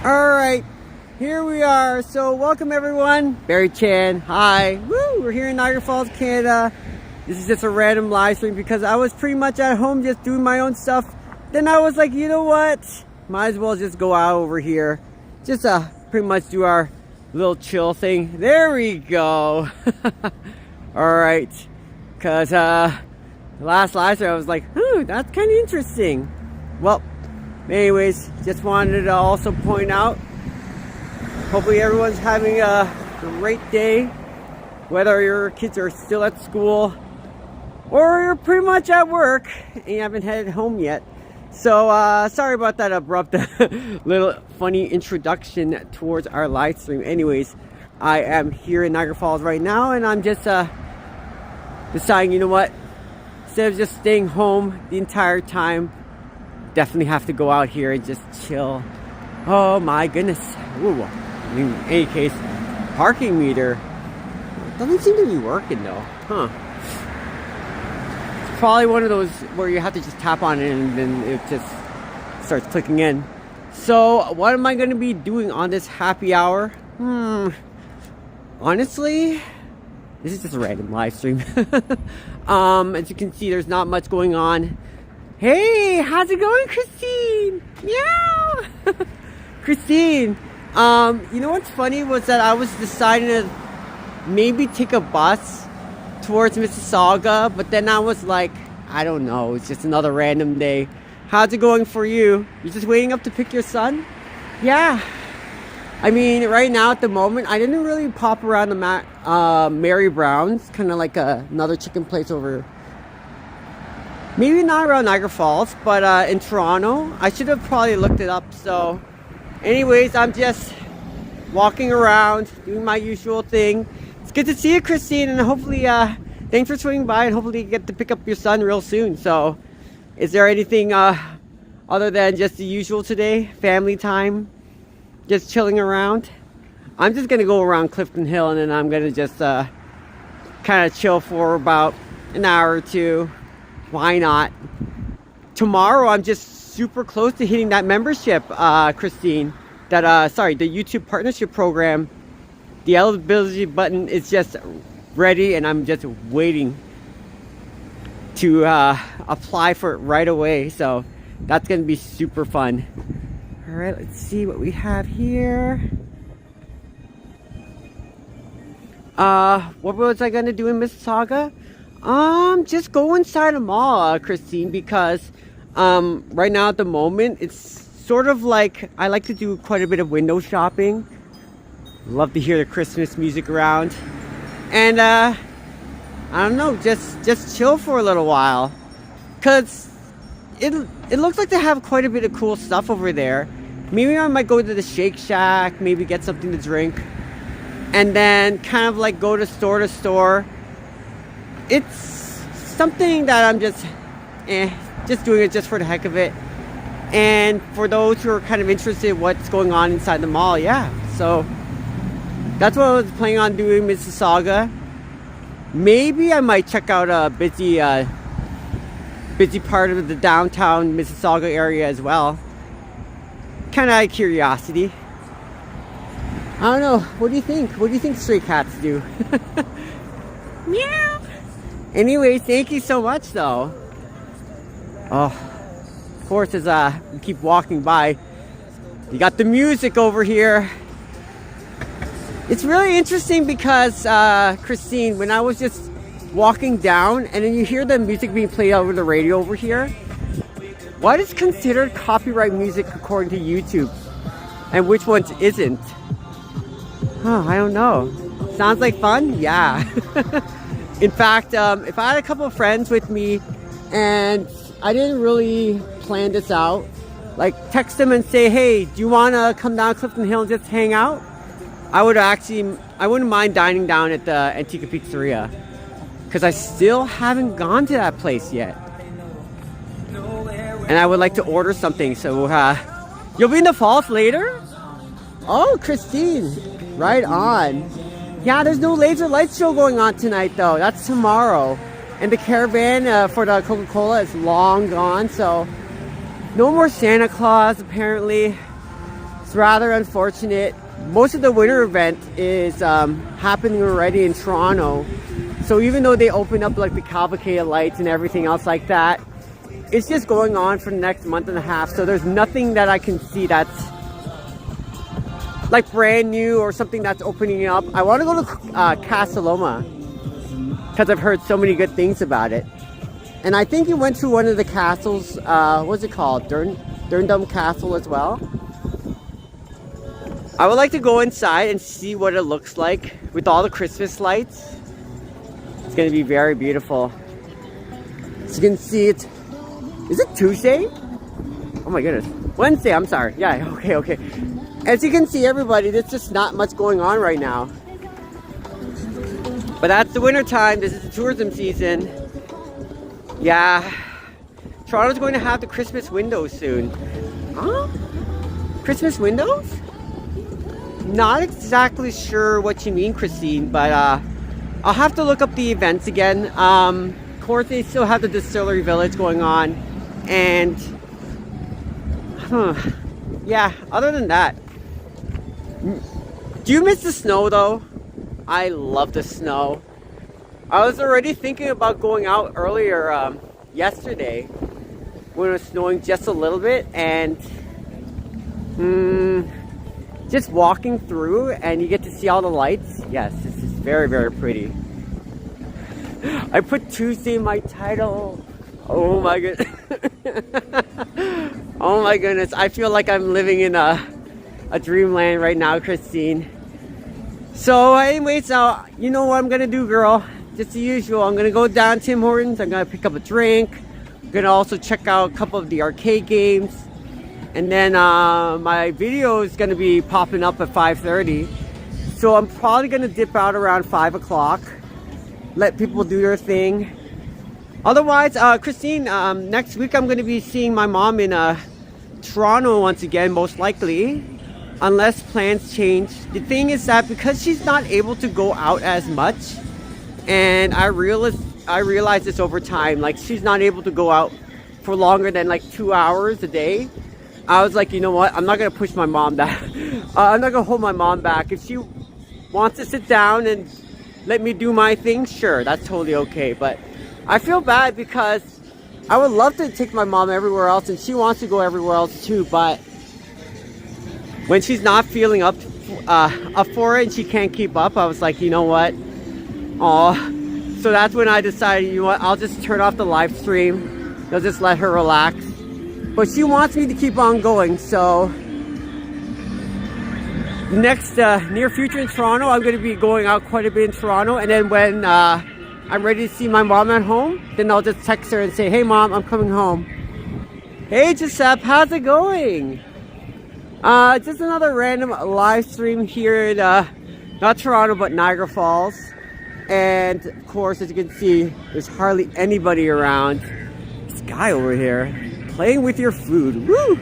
Alright, here we are. So welcome everyone. Barry Chan, hi. Woo! We're here in Niagara Falls, Canada. This is just a random live stream because I was pretty much at home just doing my own stuff. Then I was like, you know what? Might as well just go out over here. Just pretty much do our little chill thing. There we go. Alright. Because the last live stream I was like, that's kind of interesting. Well, anyways, just wanted to also point out, hopefully everyone's having a great day, whether your kids are still at school or you're pretty much at work and you haven't headed home yet. So sorry about that abrupt little funny introduction towards our live stream. Anyways, I am here in Niagara Falls right now, and I'm just deciding, you know what, instead of just staying home the entire time, definitely have to go out here and just chill. Oh my goodness. Ooh. In any case, parking meter doesn't seem to be working though. It's probably one of those where you have to just tap on it and then it just starts clicking in. So what am I going to be doing on this happy hour? Honestly, this is just a random live stream. As you can see, there's not much going on. Hey, how's it going, Christine? Meow! Christine, you know what's funny was that I was deciding to maybe take a bus towards Mississauga, but then I was like, I don't know, it's just another random day. How's it going for you? You're just waiting up to pick your son? Yeah. I mean, right now at the moment, I didn't really pop around the Mary Brown's, kind of like another chicken place over. Maybe not around Niagara Falls, but in Toronto. I should have probably looked it up. So anyways, I'm just walking around, doing my usual thing. It's good to see you, Christine, and hopefully, thanks for swinging by, and hopefully you get to pick up your son real soon. So is there anything other than just the usual today? Family time? Just chilling around? I'm just going to go around Clifton Hill, and then I'm going to just kind of chill for about an hour or two. Why not? Tomorrow I'm just super close to hitting that membership, Christine. That sorry, the YouTube partnership program. The eligibility button is just ready, and I'm just waiting to apply for it right away. So that's gonna be super fun. All right, let's see what we have here. What was I gonna do in Mississauga? Just go inside a mall, Christine, because right now at the moment it's sort of like I like to do quite a bit of window shopping. Love to hear the Christmas music around, and I don't know, just chill for a little while, cause it looks like they have quite a bit of cool stuff over there. Maybe I might go to the Shake Shack, maybe get something to drink, and then kind of like go to store. It's something that I'm just doing it just for the heck of it. And for those who are kind of interested in what's going on inside the mall, yeah. So that's what I was planning on doing, Mississauga. Maybe I might check out a busy part of the downtown Mississauga area as well. Kind of out of curiosity. I don't know. What do you think? What do you think stray cats do? Meow. Anyways, thank you so much though. Oh, of course, as we keep walking by, you got the music over here. It's really interesting because, Christine, when I was just walking down and then you hear the music being played over the radio over here, what is considered copyright music according to YouTube? And which ones isn't? Oh, I don't know. Sounds like fun? Yeah. In fact, if I had a couple of friends with me and I didn't really plan this out, like text them and say, hey, do you want to come down Clifton Hill and just hang out? I wouldn't mind dining down at the Antica Pizzeria, because I still haven't gone to that place yet. And I would like to order something, so you'll be in the falls later? Oh, Christine, right on. Yeah, there's no laser light show going on tonight though. That's tomorrow. And the caravan for the Coca-Cola is long gone, so no more Santa Claus apparently. It's rather unfortunate. Most of the winter event is happening already in Toronto. So even though they open up like the cavalcade lights and everything else like that, it's just going on for the next month and a half. So there's nothing that I can see that's like brand new or something that's opening up. I want to go to Casa Loma because I've heard so many good things about it. And I think you went to one of the castles, what's it called? Durndam Castle as well. I would like to go inside and see what it looks like with all the Christmas lights. It's going to be very beautiful. As you can see, is it Tuesday? Oh my goodness. Wednesday, I'm sorry. Yeah, okay. As you can see, everybody, there's just not much going on right now. But that's the winter time. This is the tourism season. Yeah. Toronto's going to have the Christmas windows soon. Huh? Christmas windows? Not exactly sure what you mean, Christine, but I'll have to look up the events again. Of course, they still have the Distillery Village going on, and yeah, other than that, do you miss the snow though? I love the snow. I was already thinking about going out earlier yesterday when it was snowing just a little bit, and just walking through and you get to see all the lights. Yes, this is very, very pretty. I put Tuesday in my title. Oh my goodness. Oh my goodness. I feel like I'm living in a dreamland right now, Christine. So anyways, you know what I'm gonna do, girl? Just the usual. I'm gonna go down to Tim Hortons. I'm gonna pick up a drink. I'm gonna also check out a couple of the arcade games. And then my video is going to be popping up at 5:30. So I'm probably going to dip out around 5 o'clock. Let people do their thing. Otherwise, Christine, next week I'm going to be seeing my mom in Toronto once again, most likely. Unless plans change. The thing is that because she's not able to go out as much. And I realized this over time. Like, she's not able to go out for longer than like 2 hours a day. I was like, you know what? I'm not going to push my mom back. I'm not going to hold my mom back. If she wants to sit down and let me do my thing, sure, that's totally okay. But I feel bad because I would love to take my mom everywhere else, and she wants to go everywhere else too. But when she's not feeling up for it and she can't keep up, I was like, you know what? So that's when I decided, you know what? I'll just turn off the live stream. I'll just let her relax. But she wants me to keep on going, so next near future in Toronto, I'm going to be going out quite a bit in Toronto, and then when I'm ready to see my mom at home, then I'll just text her and say, hey mom, I'm coming home. Hey Giuseppe, how's it going? Just another random live stream here in not Toronto but Niagara Falls, and of course, as you can see, there's hardly anybody around. This guy over here playing with your food. Woo!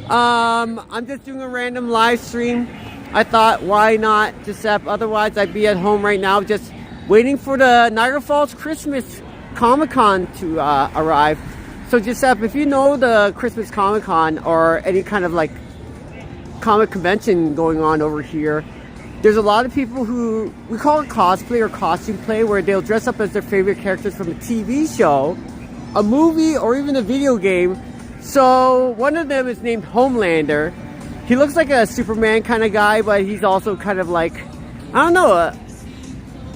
I'm just doing a random live stream. I thought, why not, Giuseppe? Otherwise, I'd be at home right now just waiting for the Niagara Falls Christmas Comic-Con to arrive. So, Giuseppe, if you know the Christmas Comic-Con or any kind of like comic convention going on over here, there's a lot of people who, we call it cosplay or costume play, where they'll dress up as their favorite characters from a TV show, a movie, or even a video game. So one of them is named Homelander. He looks like a Superman kind of guy, but he's also kind of like, I don't know,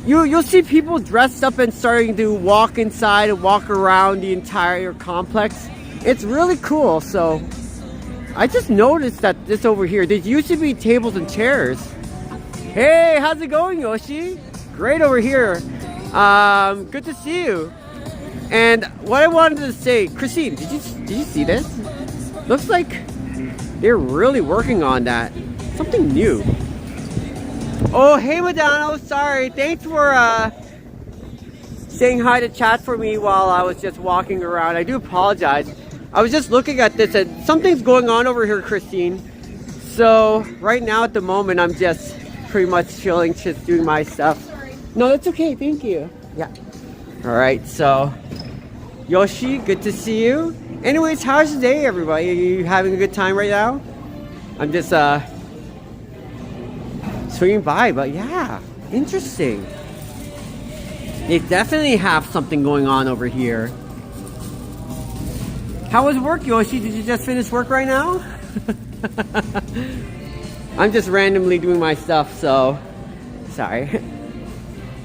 you'll see people dressed up and starting to walk inside and walk around the entire complex. It's really cool. So I just noticed that this over here, there used to be tables and chairs. Hey, how's it going, Yoshi? Great over here. Good to see you. And what I wanted to say, Christine, did you see this? Looks like they're really working on that. Something new. Oh, hey, Madano. Sorry. Thanks for saying hi to chat for me while I was just walking around. I do apologize. I was just looking at this and something's going on over here, Christine. So right now at the moment, I'm just pretty much chilling, just doing my stuff. No, that's okay. Thank you. Yeah. All right. So Yoshi, good to see you. Anyways, how's your day, everybody? Are you having a good time right now? I'm just swinging by, but yeah, interesting. They definitely have something going on over here. How was work, Yoshi? Did you just finish work right now? I'm just randomly doing my stuff, so sorry.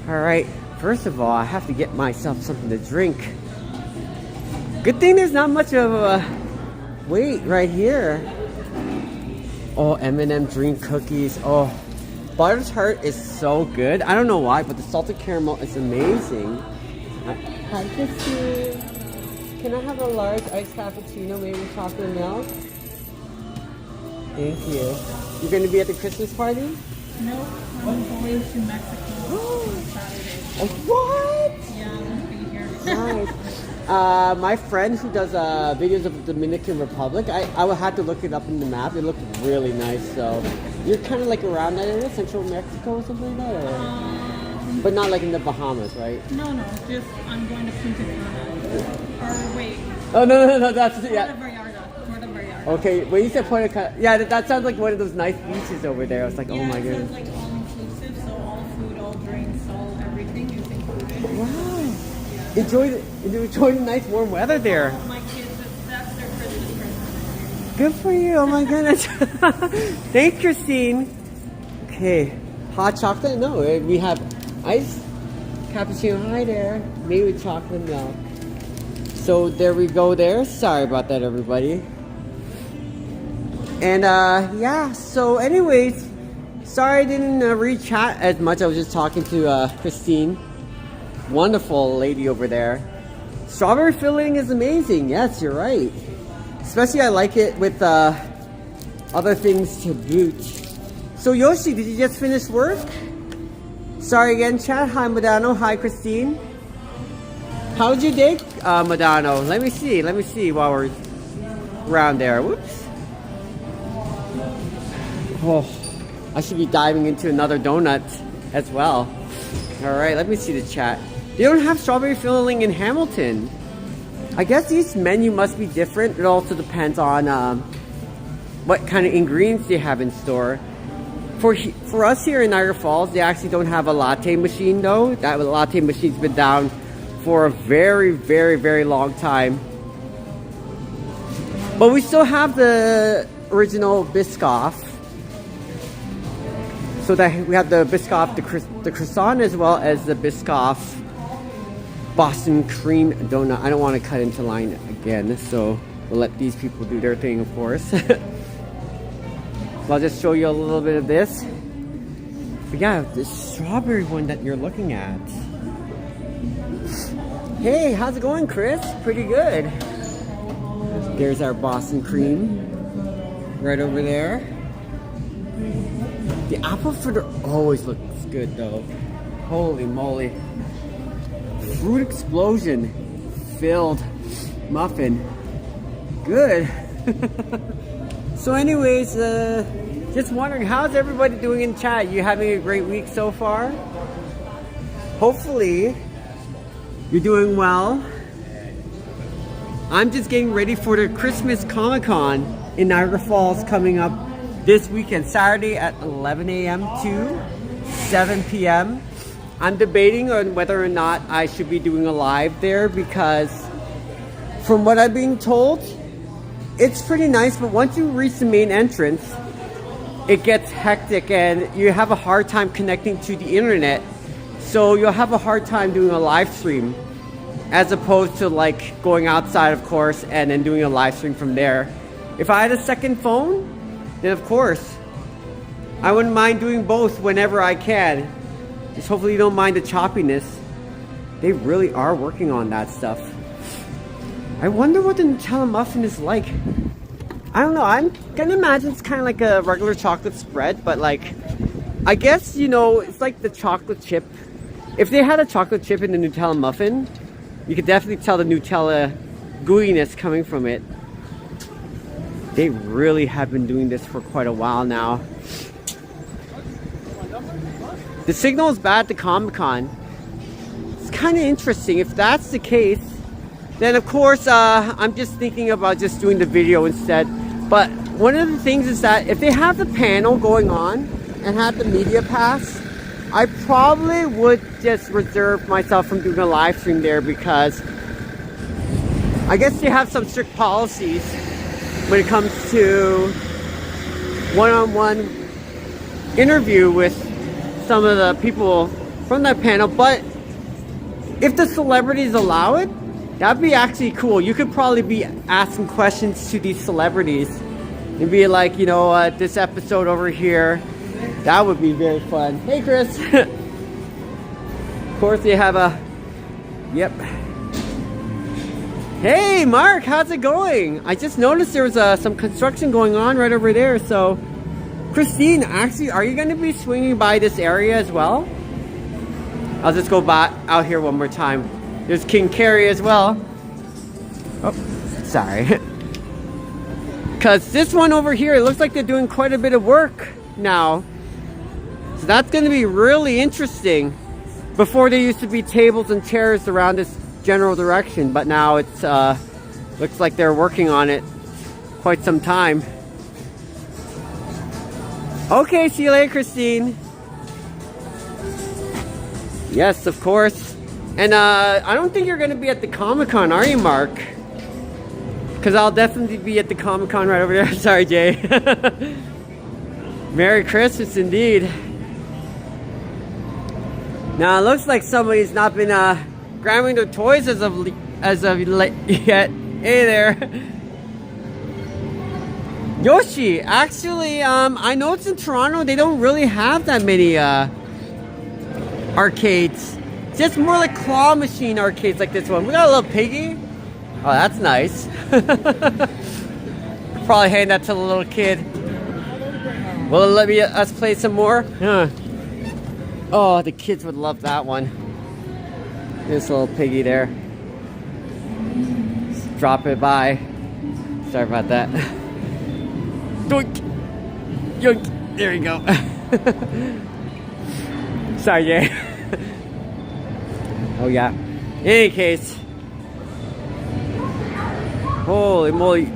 Alright, first of all, I have to get myself something to drink. Good thing there's not much of a wait right here. Oh, M&M dream cookies. Oh, butter tart is so good. I don't know why, but the salted caramel is amazing. Hi, Christy. Can I have a large iced cappuccino, maybe chocolate milk? Thank you. You're going to be at the Christmas party? No, I'm going to Mexico on Saturday. What? Yeah, I'm going to be here. Nice. My friend who does videos of the Dominican Republic, I would have to look it up in the map. It looked really nice. So you're kind of like around that area, Central Mexico or something like that? Or? But not like in the Bahamas, right? No, just I'm going to Punta Cana. Or wait. Oh, no, that's yeah. Puerto Vallarta. Okay, when you said Puerto Cana, yeah, that sounds like one of those nice beaches over there. I was like, Yeah, oh my goodness. it's like all inclusive, so all food, all drinks, all everything is included. Wow. Yeah. Enjoy the nice warm weather there. My kids, that's their Christmas present. Good for you. Oh my goodness. Thanks, Christine. Okay, hot chocolate? No, we have iced cappuccino. Hi there. Made with chocolate milk. So there we go there. Sorry about that, everybody. And yeah, so anyways, sorry I didn't re-chat as much. I was just talking to Christine. Wonderful lady over there. Strawberry filling is amazing. Yes, you're right. Especially I like it with other things to boot. So Yoshi, did you just finish work? Sorry again, chat. Hi, Madano. Hi, Christine. How's your day, Madano? Let me see while we're around there. Whoops. Oh, I should be diving into another donut as well. Alright, let me see the chat. They don't have strawberry filling in Hamilton. I guess each menu must be different. It also depends on what kind of ingredients they have in store. For us here in Niagara Falls, they actually don't have a latte machine though. That latte machine's been down for a very, very, very long time. But we still have the original Biscoff. So that we have the Biscoff, the croissant, as well as the Biscoff Boston cream donut. I don't want to cut into line again, so we'll let these people do their thing, of course. I'll just show you a little bit of this. But yeah, the strawberry one that you're looking at. Hey, how's it going, Chris? Pretty good. There's our Boston cream right over there. The apple fritter always looks good though. Holy moly. Fruit explosion filled muffin. Good. So anyways, just wondering, how's everybody doing in chat? You having a great week so far? Hopefully you're doing well. I'm just getting ready for the Christmas Comic-Con in Niagara Falls coming up this weekend, Saturday at 11 a.m. to 7 p.m. I'm debating on whether or not I should be doing a live there because from what I'm being told, it's pretty nice, but once you reach the main entrance, it gets hectic and you have a hard time connecting to the internet. So you'll have a hard time doing a live stream as opposed to like going outside, of course, and then doing a live stream from there. If I had a second phone, then of course, I wouldn't mind doing both whenever I can. Just hopefully you don't mind the choppiness. They really are working on that stuff. I wonder what the Nutella muffin is like. I don't know, I'm gonna imagine it's kind of like a regular chocolate spread, but like, I guess, you know, it's like the chocolate chip. If they had a chocolate chip in the Nutella muffin, you could definitely tell the Nutella gooiness coming from it. They really have been doing this for quite a while now. The signal is bad at the Comic-Con. It's kind of interesting. If that's the case, then of course I'm just thinking about just doing the video instead. But one of the things is that if they have the panel going on and have the media pass, I probably would just reserve myself from doing a live stream there, because I guess they have some strict policies when it comes to one-on-one interview with some of the people from that panel. But if the celebrities allow it, that'd be actually cool. You could probably be asking questions to these celebrities and be like, you know, this episode over here. That would be very fun. Hey, Chris. Of course, they have a... Yep. Hey, Mark, how's it going? I just noticed there was some construction going on right over there. So, Christine, actually, are you going to be swinging by this area as well? I'll just go back out here one more time. There's King Carrie as well. Oh, sorry. Because this one over here, it looks like they're doing quite a bit of work now. So that's going to be really interesting. Before, there used to be tables and chairs around this general direction, but now it's looks like they're working on it quite some time. Okay, see you later, Christine. Yes, of course. And I don't think you're going to be at the Comic-Con, are you, Mark? Because I'll definitely be at the Comic-Con right over there. Sorry, Jay. Merry Christmas, indeed. Now, it looks like somebody's not been grabbing their toys as of yet. Hey there. Yoshi, actually, I know it's in Toronto. They don't really have that many arcades. Just more like claw machine arcades like this one. We got a little piggy. Oh, that's nice. Probably hand that to the little kid. Will it let us play some more? Huh. Oh, the kids would love that one. This little piggy there. Just drop it by. Sorry about that. Doink. Yoink. There you go. Sorry, Jay. Oh, yeah. In any case. Holy moly.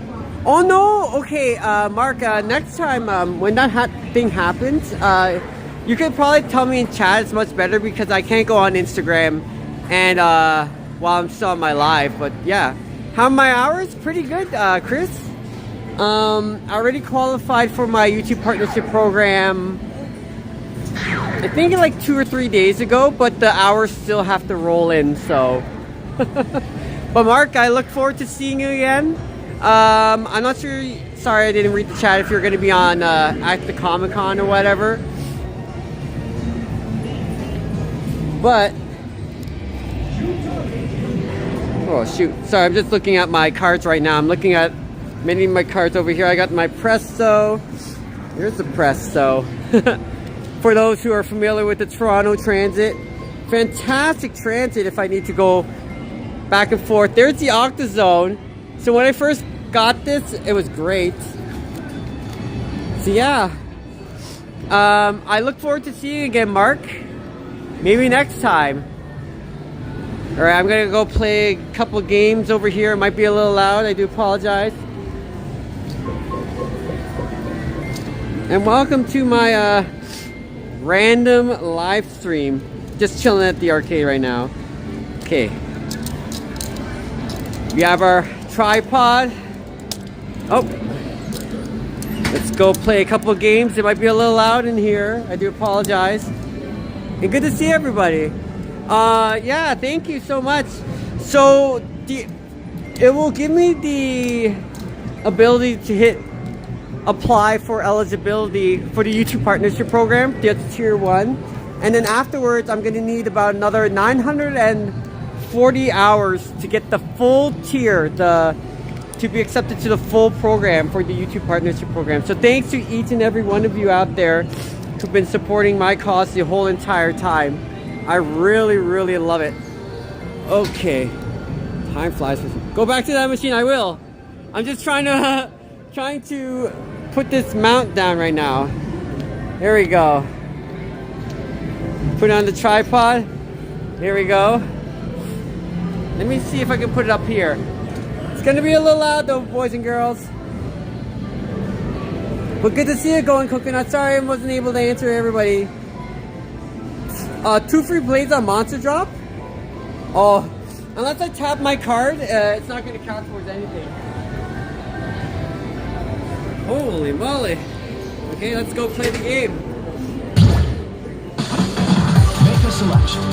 Oh, no. Okay, Mark, next time when that thing happens, you could probably tell me in chat. It's much better because I can't go on Instagram and while I'm still on my live. But yeah, how are my hours? Pretty good, Chris. I already qualified for my YouTube partnership program, I think like 2 or 3 days ago, but the hours still have to roll in, so. But Mark, I look forward to seeing you again. I'm not sure, sorry I didn't read the chat, if you're going to be on at the Comic-Con or whatever. But, oh shoot, sorry, I'm just looking at my cards right now. I'm looking at many of my cards over here. I got my Presto. Here's the Presto. For those who are familiar with the Toronto Transit. Fantastic transit if I need to go back and forth. There's the Octazone. So when I first got this, it was great. So yeah. I look forward to seeing you again, Mark. Maybe next time. Alright, I'm gonna go play a couple games over here. It might be a little loud, I do apologize. And welcome to my random live stream. Just chilling at the arcade right now. Okay. We have our tripod. Oh. Let's go play a couple games. It might be a little loud in here. I do apologize. And good to see everybody. Yeah, thank you so much. So it will give me the ability to hit apply for eligibility for the YouTube partnership program. That's tier 1. And then afterwards, I'm gonna need about another 940 hours to get the full tier, to be accepted to the full program for the YouTube partnership program. So thanks to each and every one of you out there who've been supporting my cause the whole entire time. I really, really love it. Okay. Time flies. Go back to that machine, I will. I'm just trying to put this mount down right now. There we go. Put it on the tripod. There we go. Let me see if I can put it up here. It's gonna be a little loud though, boys and girls. But good to see you going, Coconut. Sorry I wasn't able to answer everybody. 2 free plays on Monster Drop? Oh, unless I tap my card, it's not going to count towards anything. Holy moly. Okay, let's go play the game. Make a selection.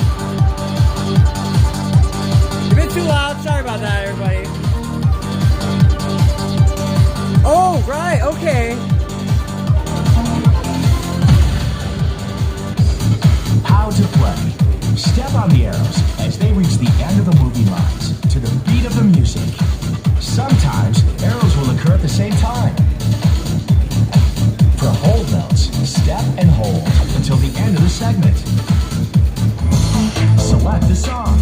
You've been too loud. Sorry about that, everybody. Oh, right. Okay. How to play. Step on the arrows as they reach the end of the moving lines to the beat of the music. Sometimes arrows will occur at the same time. For hold notes, step and hold until the end of the segment. Select the song.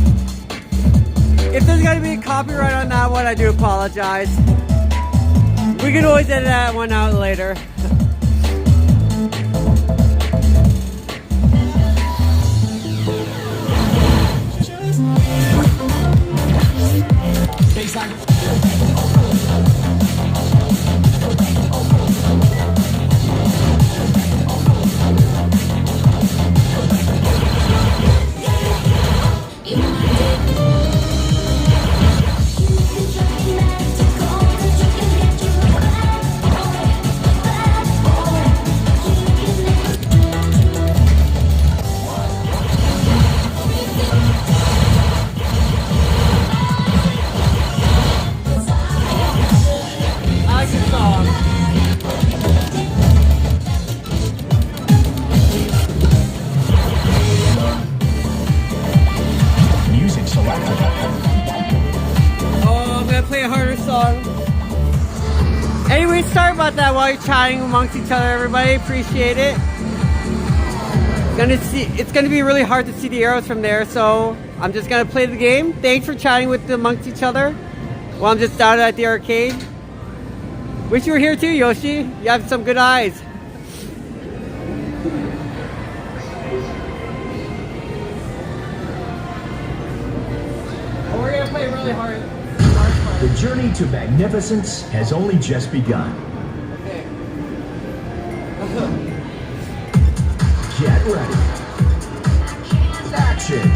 If there's going to be a copyright on that one, I do apologize. We can always edit that one out later. Anyway, sorry about that while you're chatting amongst each other, everybody. Appreciate it. It's gonna be really hard to see the arrows from there, so I'm just gonna play the game. Thanks for chatting with amongst each other while I'm just down at the arcade. Wish you were here too, Yoshi. You have some good eyes. Oh, we're gonna play really hard. The journey to magnificence has only just begun. Okay. Get ready. Action.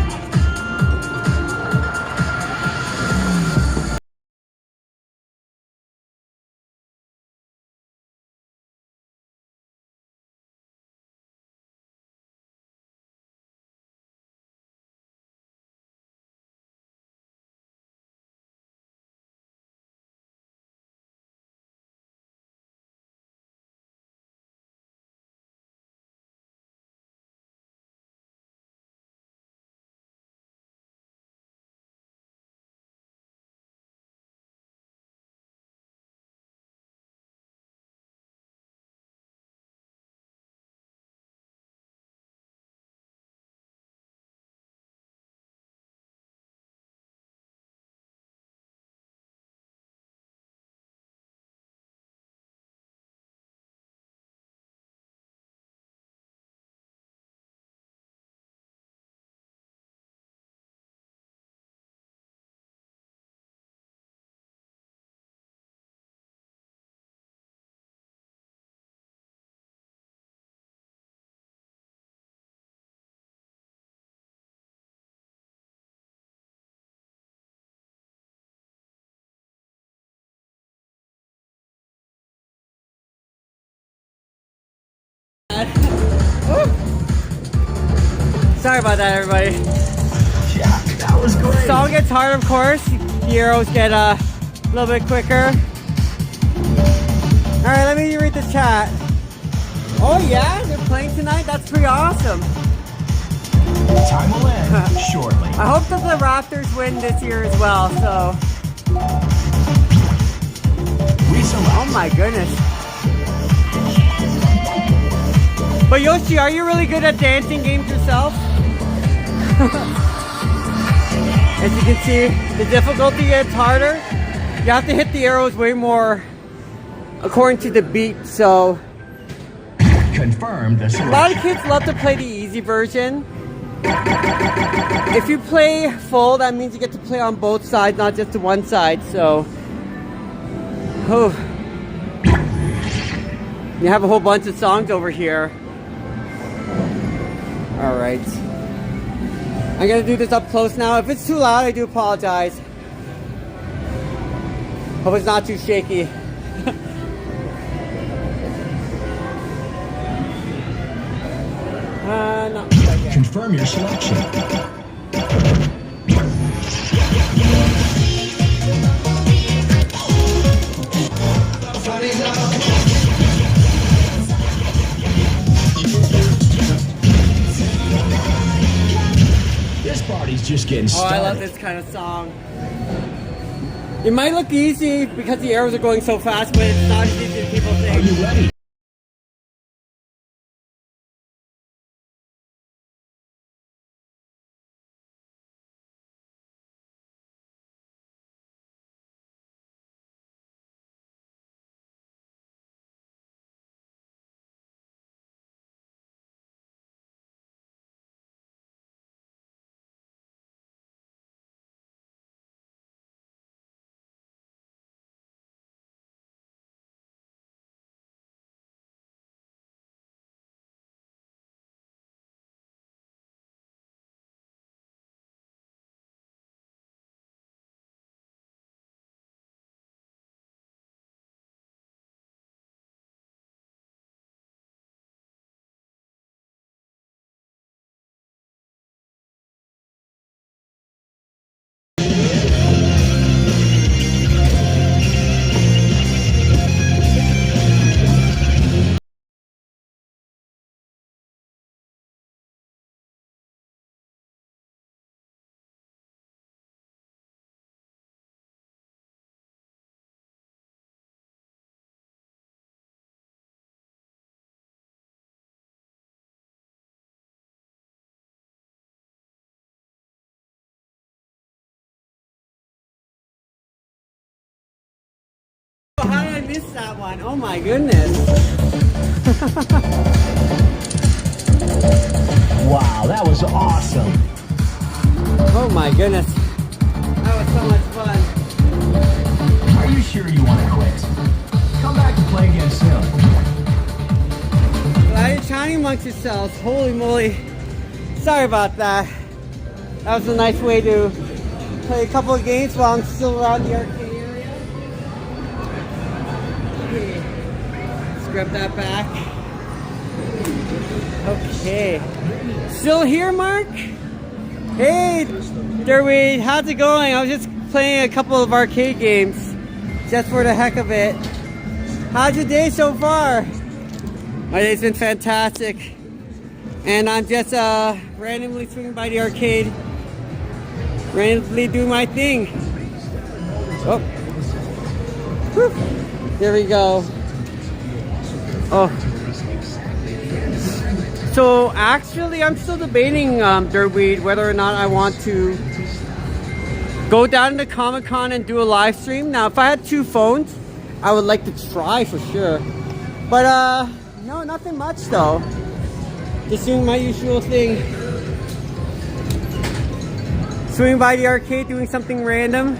Sorry about that, everybody. Yeah, that was great. Song gets hard, of course. The arrows get a little bit quicker. All right, let me read the chat. Oh yeah, they're playing tonight? That's pretty awesome. Time will end shortly. I hope that the Raptors win this year as well, so. Oh my goodness. But Yoshi, are you really good at dancing games yourself? As you can see, the difficulty gets harder. You have to hit the arrows way more according to the beat, so. Confirm the selection. A lot of kids love to play the easy version. If you play full, that means you get to play on both sides, not just the one side, so. Oh. You have a whole bunch of songs over here. All right. I'm gonna do this up close now. If it's too loud, I do apologize. Hope it's not too shaky. No. Okay. Confirm your selection. This party's just getting started. Oh, I love this kind of song. It might look easy because the arrows are going so fast, but it's not as easy as people think. Are you ready? How did I miss that one? Oh my goodness. Wow, that was awesome. Oh my goodness. That was so much fun. Are you sure you want to quit? Come back and play again soon. Glad you're chatting amongst yourselves. Holy moly. Sorry about that. That was a nice way to play a couple of games while I'm still around the arcade area. Okay. Let's grab that back. Okay. Still here, Mark? Hey, Derwin, how's it going? I was just playing a couple of arcade games just for the heck of it. How's your day so far? My day's been fantastic. And I'm just randomly swinging by the arcade, randomly doing my thing. Oh. Whew. There we go. Oh. So actually, I'm still debating, Dirtweed, whether or not I want to go down to Comic-Con and do a live stream. Now, if I had two phones, I would like to try for sure. But no, nothing much though. Just doing my usual thing. Swinging by the arcade, doing something random.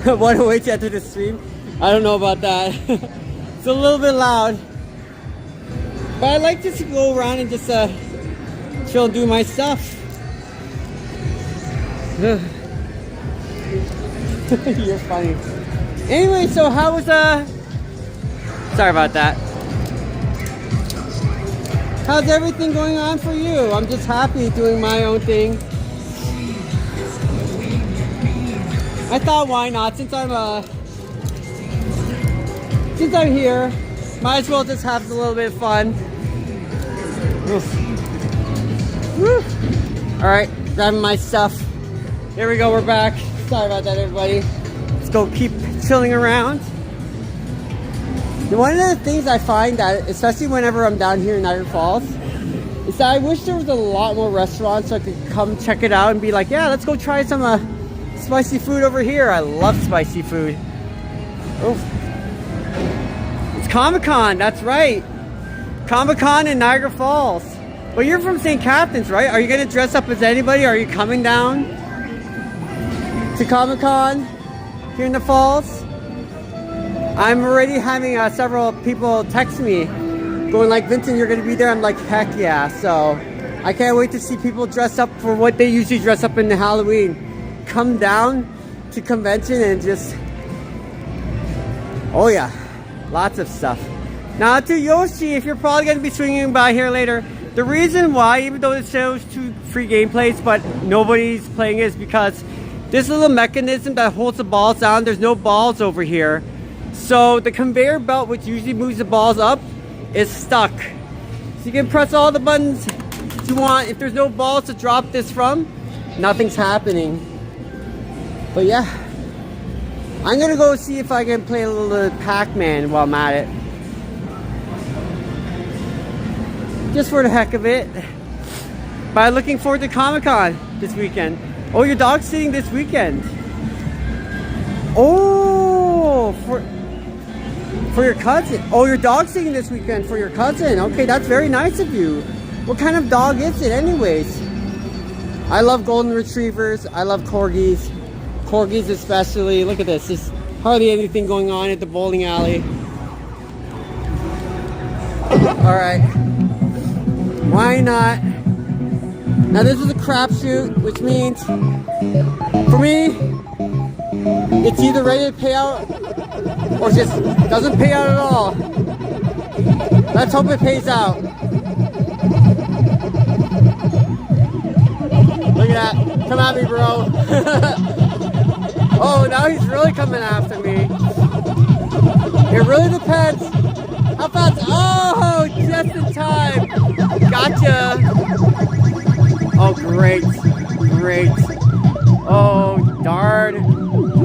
What a way to enter the stream. I don't know about that. It's a little bit loud. But I like just to go around and just chill and do my stuff. You're funny. Anyway, so how was sorry about that. How's everything going on for you? I'm just happy doing my own thing. I thought, why not? Since I'm here, might as well just have a little bit of fun. Alright, grabbing my stuff. Here we go, we're back. Sorry about that, everybody. Let's go keep chilling around. One of the things I find that, especially whenever I'm down here in Niagara Falls, is that I wish there was a lot more restaurants so I could come check it out and be like, yeah, let's go try some spicy food over here. I love spicy food. Oh. It's Comic-Con, that's right. Comic-Con in Niagara Falls. Well, you're from St. Catharines, right? Are you going to dress up as anybody? Are you coming down to Comic-Con here in the Falls? I'm already having several people text me going like, Vincent, you're going to be there? I'm like, heck yeah. So I can't wait to see people dress up for what they usually dress up in the Halloween. Come down to convention and just, oh yeah, lots of stuff. Now to Yoshi, if you're probably going to be swinging by here later, the reason why, even though it shows 2 free gameplays, but nobody's playing it, is because this little mechanism that holds the balls down, there's no balls over here. So the conveyor belt, which usually moves the balls up, is stuck. So you can press all the buttons you want. If there's no balls to drop this from, nothing's happening. But yeah, I'm gonna go see if I can play a little Pac-Man while I'm at it. Just for the heck of it. But I'm looking forward to Comic-Con this weekend. Oh, your dog's sitting this weekend. Oh, for your cousin. Oh, your dog's sitting this weekend for your cousin. Okay, that's very nice of you. What kind of dog is it anyways? I love golden retrievers. I love corgis. Corgis especially. Look at this. There's hardly anything going on at the bowling alley. Alright. Why not? Now this is a crapshoot, which means for me, it's either ready to pay out or just doesn't pay out at all. Let's hope it pays out. Look at that. Come at me, bro. Oh, now he's really coming after me. It really depends. How fast? Oh, just in time. Gotcha. Oh, great. Great. Oh, darn.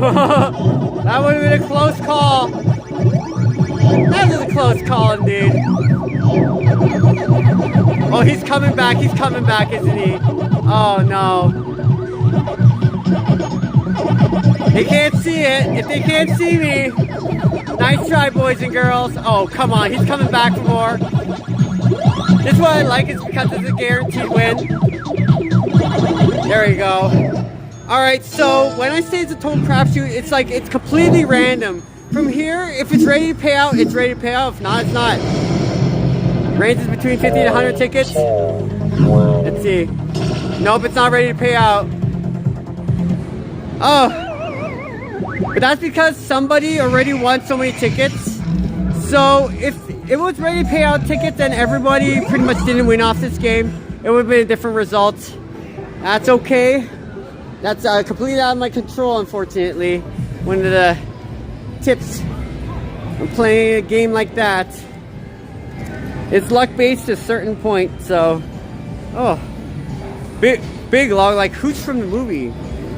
That would have been a close call. That was a close call indeed. Oh, he's coming back. He's coming back, isn't he? Oh, no. They can't see it. If they can't see me, nice try, boys and girls. Oh, come on. He's coming back for more. This is what I like, is because it's a guaranteed win. There we go. Alright, so when I say it's a total crapshoot, it's like it's completely random. From here, if it's ready to pay out, it's ready to pay out. If not, it's not. Ranges between 50 to 100 tickets. Let's see. Nope, it's not ready to pay out. Oh. But that's because somebody already won so many tickets. So if it was ready to pay out tickets and everybody pretty much didn't win off this game, it would have been a different result. That's okay. That's completely out of my control, unfortunately. One of the tips when playing a game like that, it's luck based to a certain point. So, oh, big log, like Hooch from the movie.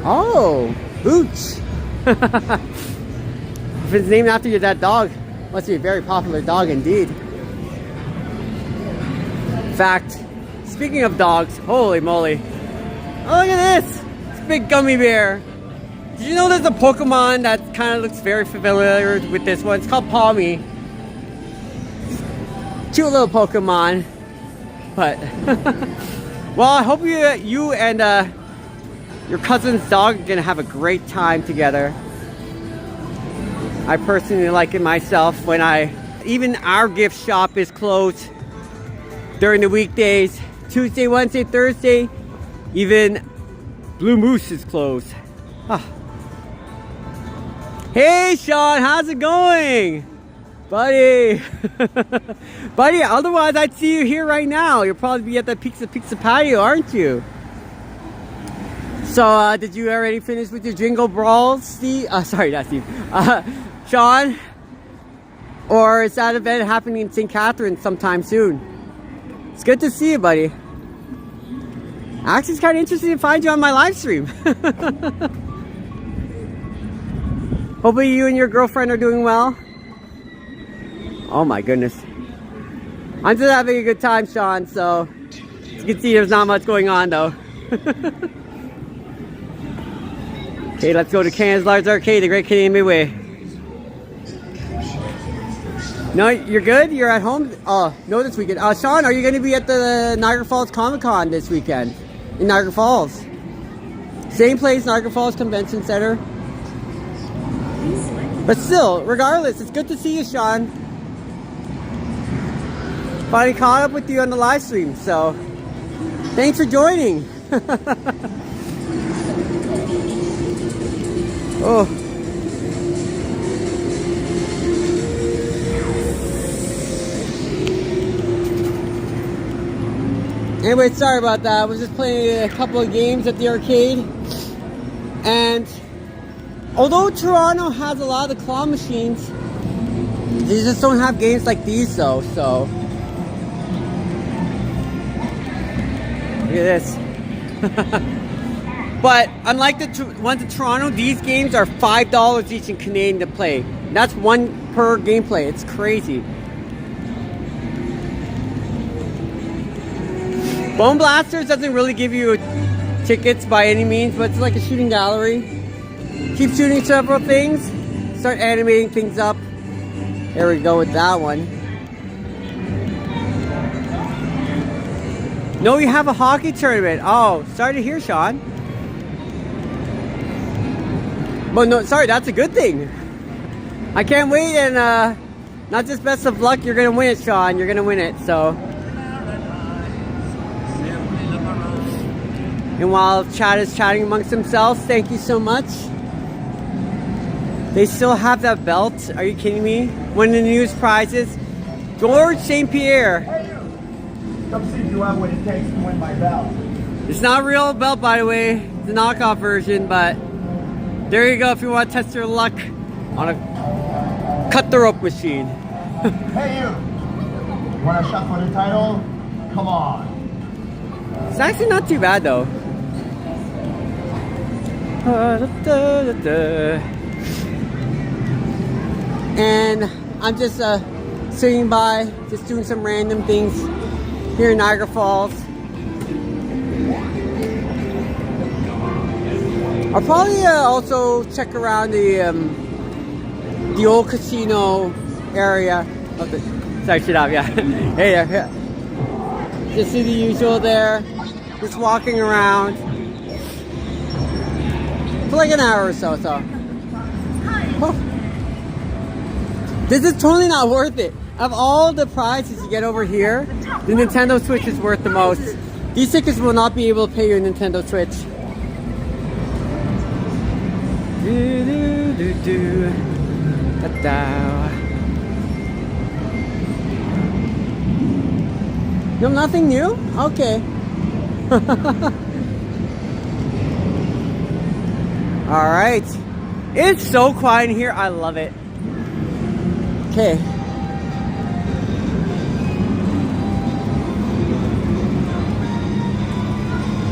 Oh, Hooch. If it's named after you, that dog must be a very popular dog indeed. In fact, speaking of dogs, holy moly. Oh, look at this. It's a big gummy bear. Did you know there's a Pokemon that kind of looks very familiar with this one? It's called Palmy. Cute little Pokemon. But, well, I hope you and your cousin's dog are gonna have a great time together. I personally like it myself when even our gift shop is closed during the weekdays. Tuesday, Wednesday, Thursday, even Blue Moose is closed. Ah. Hey Sean, how's it going? Buddy. Buddy, otherwise I'd see you here right now. You'll probably be at the Pizza patio, aren't you? So, did you already finish with your Jingle Brawls, Steve? Sorry, not Steve. Sean? Or is that event happening in St. Catharines sometime soon? It's good to see you, buddy. Actually, it's kind of interesting to find you on my live stream. Hopefully you and your girlfriend are doing well. Oh my goodness. I'm just having a good time, Sean, so you can see there's not much going on though. Okay, let's go to Canada's largest arcade, the Great Canadian Midway. No, you're good? You're at home? Oh, no, this weekend. Sean, are you going to be at the Niagara Falls Comic-Con this weekend? In Niagara Falls. Same place, Niagara Falls Convention Center. But still, regardless, it's good to see you, Sean. Finally caught up with you on the live stream, so thanks for joining. Oh. Anyway, sorry about that. I was just playing a couple of games at the arcade. And although Toronto has a lot of the claw machines, they just don't have games like these though, so. Look at this. But unlike the ones in Toronto, these games are $5 each in Canadian to play. That's one per gameplay. It's crazy. Bone Blasters doesn't really give you tickets by any means, but it's like a shooting gallery. Keep shooting several things. Start animating things up. There we go with that one. No, you have a hockey tournament. Oh, sorry to hear, Sean. But no, sorry, that's a good thing. I can't wait, and not just best of luck, you're gonna win it, Sean. You're gonna win it, so. And while chat is chatting amongst themselves, thank you so much. They still have that belt. Are you kidding me? One of the newest prizes. George St. Pierre. Hey, you. Come see if you have what it takes to win my belt. It's not a real belt, by the way. It's a knockoff version, but there you go if you want to test your luck on a cut the rope machine. Hey, you. Want a shot for the title? Come on. It's actually not too bad, though. And I'm just sitting by, just doing some random things here in Niagara Falls. I'll probably also check around the old casino area. Sorry, shut up, yeah. Hey there, yeah. Just see the usual there. Just walking around for like an hour or so. Oh. This is totally not worth it. Of all the prizes you get over here, the Nintendo Switch is worth the most. These tickets will not be able to pay you a Nintendo Switch. No, nothing new? Okay. Alright. It's so quiet in here. I love it. Okay.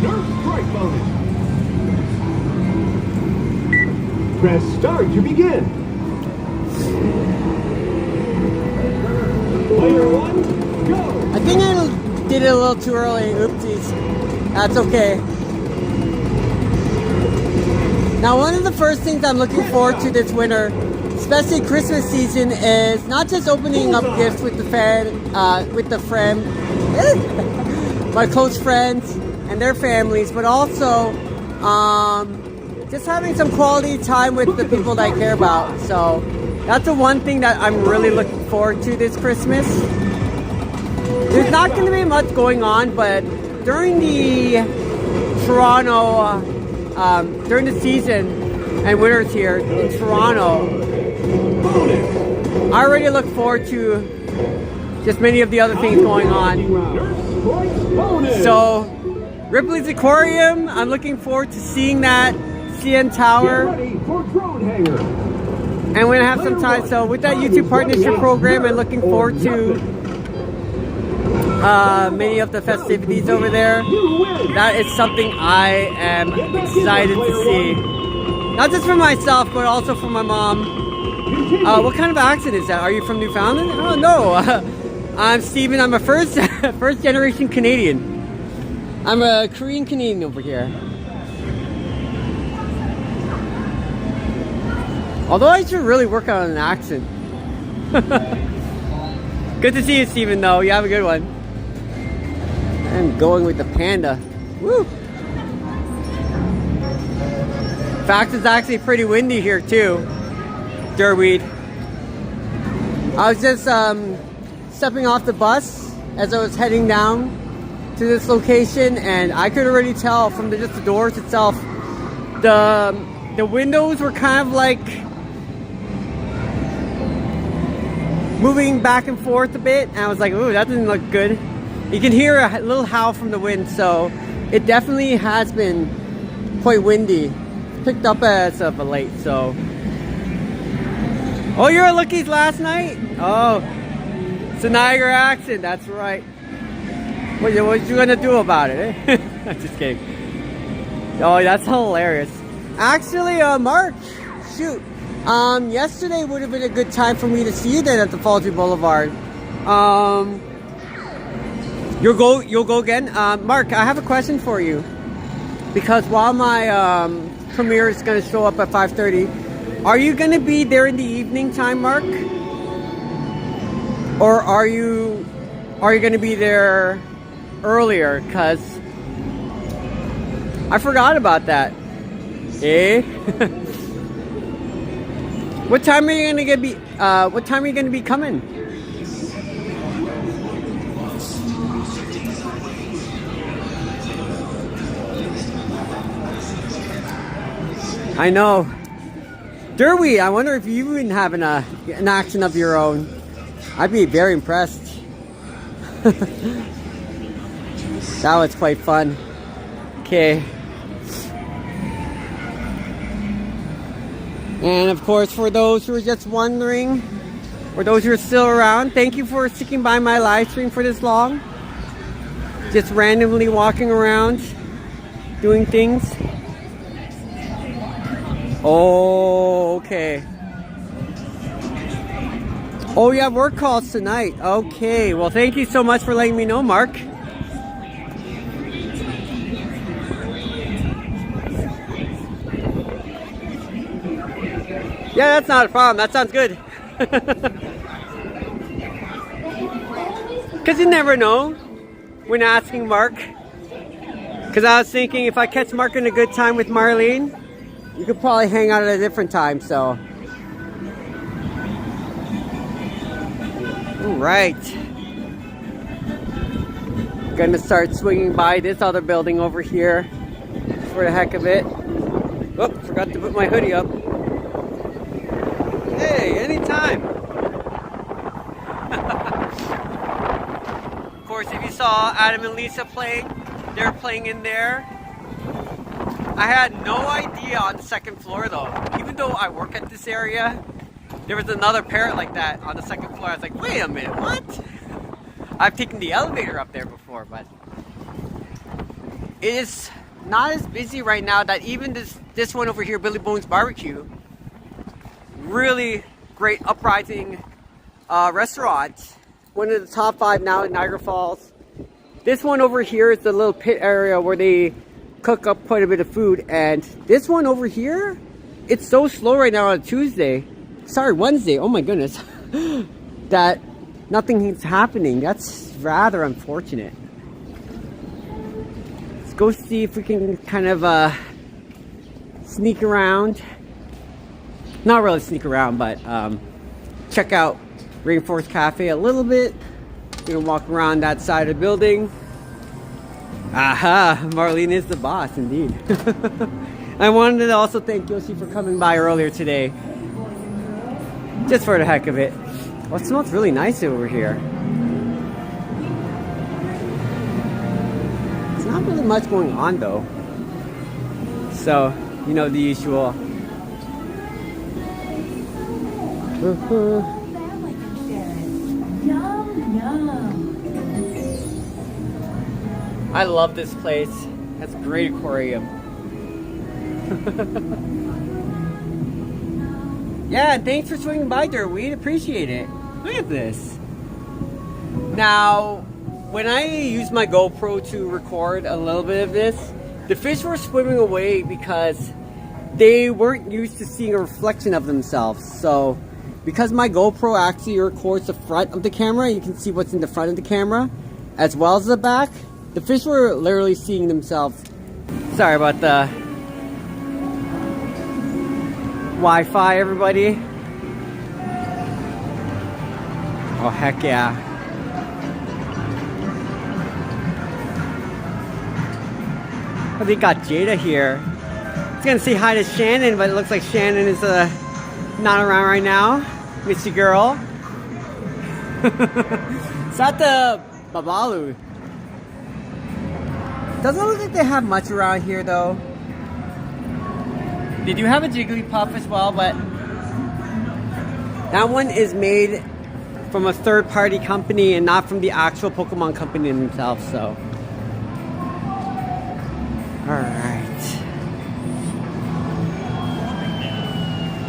Nerf strike bonus. Press start to begin. Player one, go. I think I did it a little too early. Oopsies. That's okay. Now, one of the first things I'm looking forward to this winter, especially Christmas season, is not just opening up gifts with the my close friends and their families, but also just having some quality time with the people that I care about. So that's the one thing that I'm really looking forward to this Christmas. There's not going to be much going on, but during the Toronto, during the season and winters here in Toronto, I already look forward to just many of the other things going on. So, Ripley's Aquarium, I'm looking forward to seeing that. CN Tower. And we're going to have some time. So, with that YouTube partnership program, I'm looking forward to many of the festivities over there. That is something I am excited to see. Not just for myself, but also for my mom. What kind of accent is that? Are you from Newfoundland? Oh no, I'm Steven. I'm a first generation Canadian. I'm a Korean Canadian over here. Although I should really work on an accent. Good to see you, Steven, though. You have a good one. I'm going with the panda. Woo! In fact, it's actually pretty windy here, too. Durweed. I was just stepping off the bus as I was heading down to this location, and I could already tell from just the doors itself, the windows were kind of like moving back and forth a bit, and I was like, ooh, that doesn't look good. You can hear a little howl from the wind, so it definitely has been quite windy. Picked up as of late, so. Oh, you were at Lookie's last night? Oh, it's a Niagara accent, that's right. What you gonna do about it, eh? I'm just kidding. Oh, that's hilarious. Actually, Mark, shoot. Yesterday would have been a good time for me to see you then at the Fallsview Boulevard. You'll go again? Mark, I have a question for you. Because while my premiere is gonna show up at 5:30, are you gonna be there in the evening time, Mark? Or are you gonna be there earlier? Cause I forgot about that. Eh? What time are you gonna be coming? I know. Derby, I wonder if you even have an action of your own. I'd be very impressed. That was quite fun. Okay. And of course, for those who are just wondering, or those who are still around, thank you for sticking by my live stream for this long. Just randomly walking around, doing things. Oh, okay. Oh, you have work calls tonight. Okay, well, thank you so much for letting me know, Mark. Yeah, that's not a problem. That sounds good. Because you never know when asking Mark. Because I was thinking if I catch Mark in a good time with Marlene, you could probably hang out at a different time, so. All right. Gonna start swinging by this other building over here for the heck of it. Oh, forgot to put my hoodie up. Hey, anytime. Of course, if you saw Adam and Lisa playing, they're playing in there. I had no idea on the second floor though. Even though I work at this area, there was another parrot like that on the second floor. I was like, wait a minute, what? I've taken the elevator up there before, but it is not as busy right now that even this one over here, Billy Bones Barbecue, really great uprising restaurant. One of the top 5 now in Niagara Falls. This one over here is the little pit area where they cook up quite a bit of food, and this one over here, it's so slow right now on a Tuesday. Sorry, Wednesday. Oh my goodness, that nothing is happening. That's rather unfortunate. Let's go see if we can kind of sneak around. Not really sneak around, but check out Rainforest Cafe a little bit. Gonna walk around that side of the building. Aha, Marlene is the boss indeed. I wanted to also thank Yoshi for coming by earlier today. Just for the heck of it. Well, it smells really nice over here. There's not really much going on though. So, you know, the usual. I love this place. It has a great aquarium. Yeah, thanks for swinging by, Derweed. Appreciate it. Look at this. Now, when I used my GoPro to record a little bit of this, the fish were swimming away because they weren't used to seeing a reflection of themselves. So, because my GoPro actually records the front of the camera, you can see what's in the front of the camera, as well as the back. The fish were literally seeing themselves. Sorry about the Wi-Fi, everybody. Oh, heck yeah. Oh, they got Jada here. I was gonna say hi to Shannon, but it looks like Shannon is not around right now. Miss you, girl. It's at the Babalu. Doesn't look like they have much around here though. They do have a Jigglypuff as well, but that one is made from a third-party company and not from the actual Pokemon company themselves, so. Alright.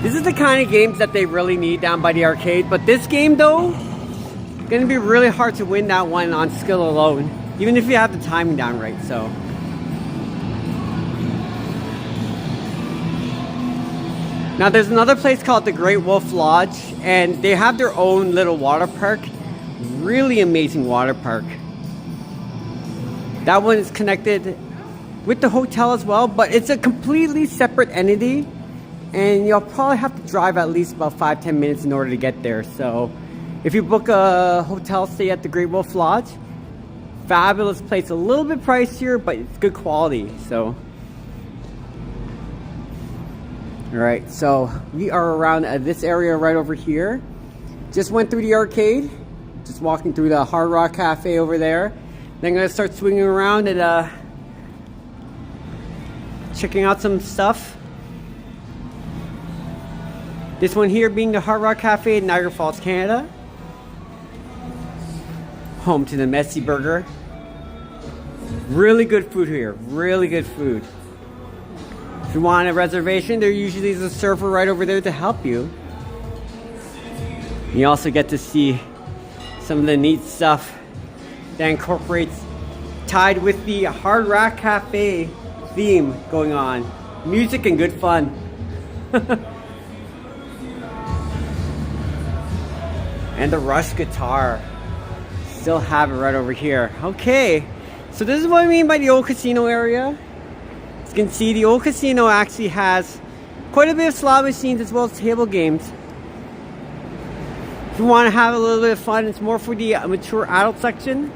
This is the kind of games that they really need down by the arcade, but this game though, gonna be really hard to win that one on skill alone, even if you have the timing down right, so. Now there's another place called the Great Wolf Lodge, and they have their own little water park. Really amazing water park. That one is connected with the hotel as well, but it's a completely separate entity, and you'll probably have to drive at least about 5-10 minutes in order to get there. So if you book a hotel stay at the Great Wolf Lodge, fabulous place, a little bit pricier, but it's good quality. So alright, so we are around this area right over here. Just went through the arcade, just walking through the Hard Rock Cafe over there. Then gonna start swinging around and checking out some stuff. This one here being the Hard Rock Cafe in Niagara Falls, Canada. Home to the Messy Burger. Really good food here, really good food. If you want a reservation, there usually is a server right over there to help you. You also get to see some of the neat stuff that incorporates, tied with the Hard Rock Cafe theme going on. Music and good fun. And the Rush guitar. Still have it right over here. Okay, so this is what I mean by the old casino area. As you can see, the old casino actually has quite a bit of slot machines as well as table games. If you want to have a little bit of fun, it's more for the mature adult section.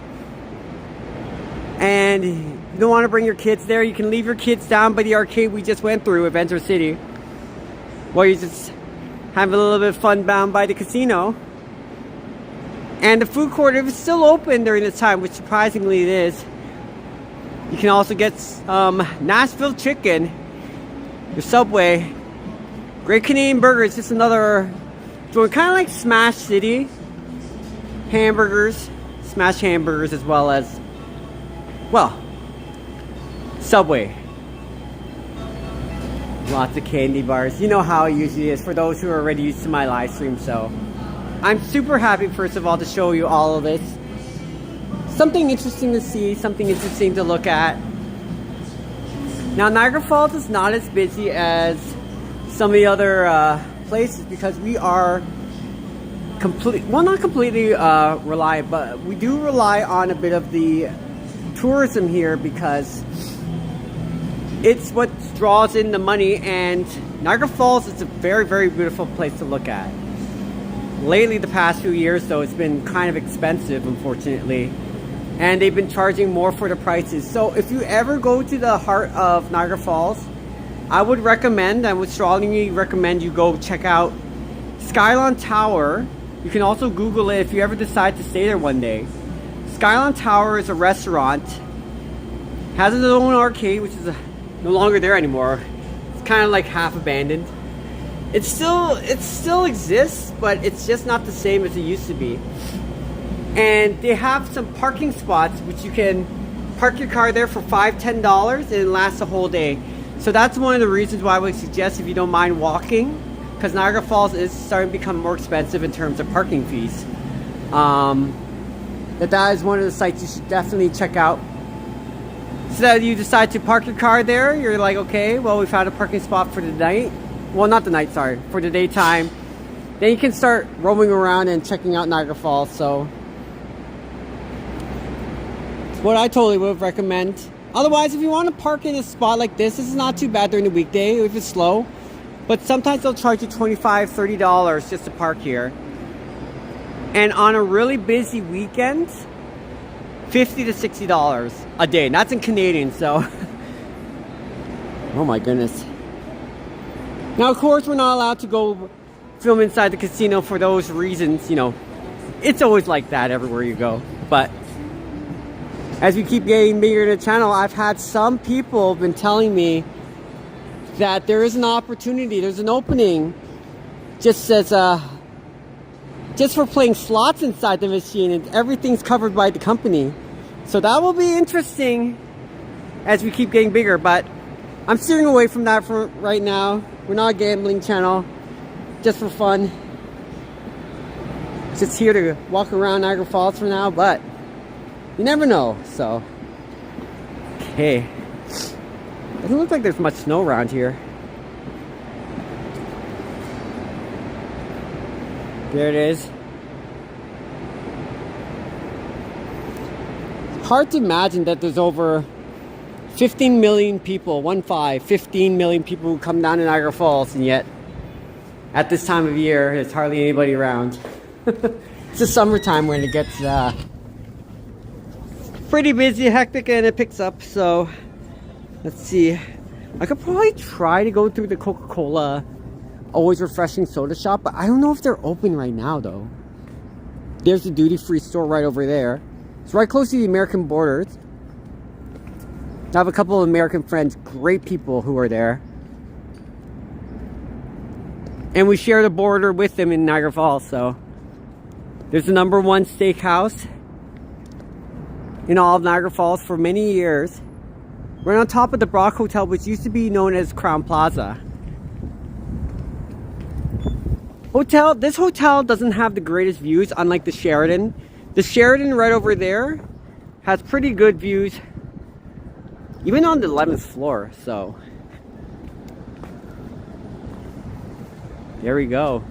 And you don't want to bring your kids there, you can leave your kids down by the arcade we just went through, Adventure City, while you just have a little bit of fun down by the casino. And the food court, if it's still open during this time, which surprisingly it is, you can also get Nashville chicken, your Subway, Great Canadian Burger. It's just another joint, kind of like Smash City. Hamburgers, smash hamburgers, as well as, well, Subway. Lots of candy bars. You know how it usually is for those who are already used to my live stream, so. I'm super happy, first of all, to show you all of this. Something interesting to see, something interesting to look at. Now, Niagara Falls is not as busy as some of the other places because we are not completely reliant, but we do rely on a bit of the tourism here because it's what draws in the money, and Niagara Falls is a very, very beautiful place to look at. Lately, the past few years, though, it's been kind of expensive, unfortunately. And they've been charging more for the prices. So if you ever go to the heart of Niagara Falls, I would strongly recommend you go check out Skylon Tower. You can also Google it if you ever decide to stay there one day. Skylon Tower is a restaurant. Has its own arcade, which is no longer there anymore. It's kind of like half abandoned. It still exists, but it's just not the same as it used to be. And they have some parking spots which you can park your car there for $5-10 and it lasts a whole day. So that's one of the reasons why I would suggest, if you don't mind walking, because Niagara Falls is starting to become more expensive in terms of parking fees. That is one of the sites you should definitely check out. So that you decide to park your car there, you're like, okay, well, we found a parking spot for the night. Well, not the night, sorry, for the daytime. Then you can start roaming around and checking out Niagara Falls. So it's what I totally would recommend. Otherwise, if you want to park in a spot like this is not too bad during the weekday if it's slow. But sometimes they'll charge you $25-30 just to park here. And on a really busy weekend, $50 to $60 a day. And that's in Canadian, so Oh my goodness. Now, of course, we're not allowed to go film inside the casino for those reasons, you know. It's always like that everywhere you go. But as we keep getting bigger in the channel, I've had some people been telling me that there is an opportunity, there's an opening, just as just for playing slots inside the machine, and everything's covered by the company. So that will be interesting as we keep getting bigger, but I'm steering away from that for right now. We're not a gambling channel, just for fun. Just here to walk around Niagara Falls for now, but you never know, so. Okay. Doesn't look like there's much snow around here. There it is. Hard to imagine that there's over 15 million people, 15 million people who come down to Niagara Falls, and yet at this time of year, there's hardly anybody around. It's the summertime when it gets pretty busy, hectic, and it picks up. So let's see. I could probably try to go through the Coca-Cola Always Refreshing soda shop, but I don't know if they're open right now though. There's the duty-free store right over there. It's right close to the American borders. I have a couple of American friends, great people who are there. And we share the border with them in Niagara Falls, so. There's the #1 steakhouse in all of Niagara Falls for many years. Right on top of the Brock Hotel, which used to be known as Crown Plaza. This hotel doesn't have the greatest views, unlike the Sheraton. The Sheraton right over there has pretty good views, even on the 11th floor, so. There we go.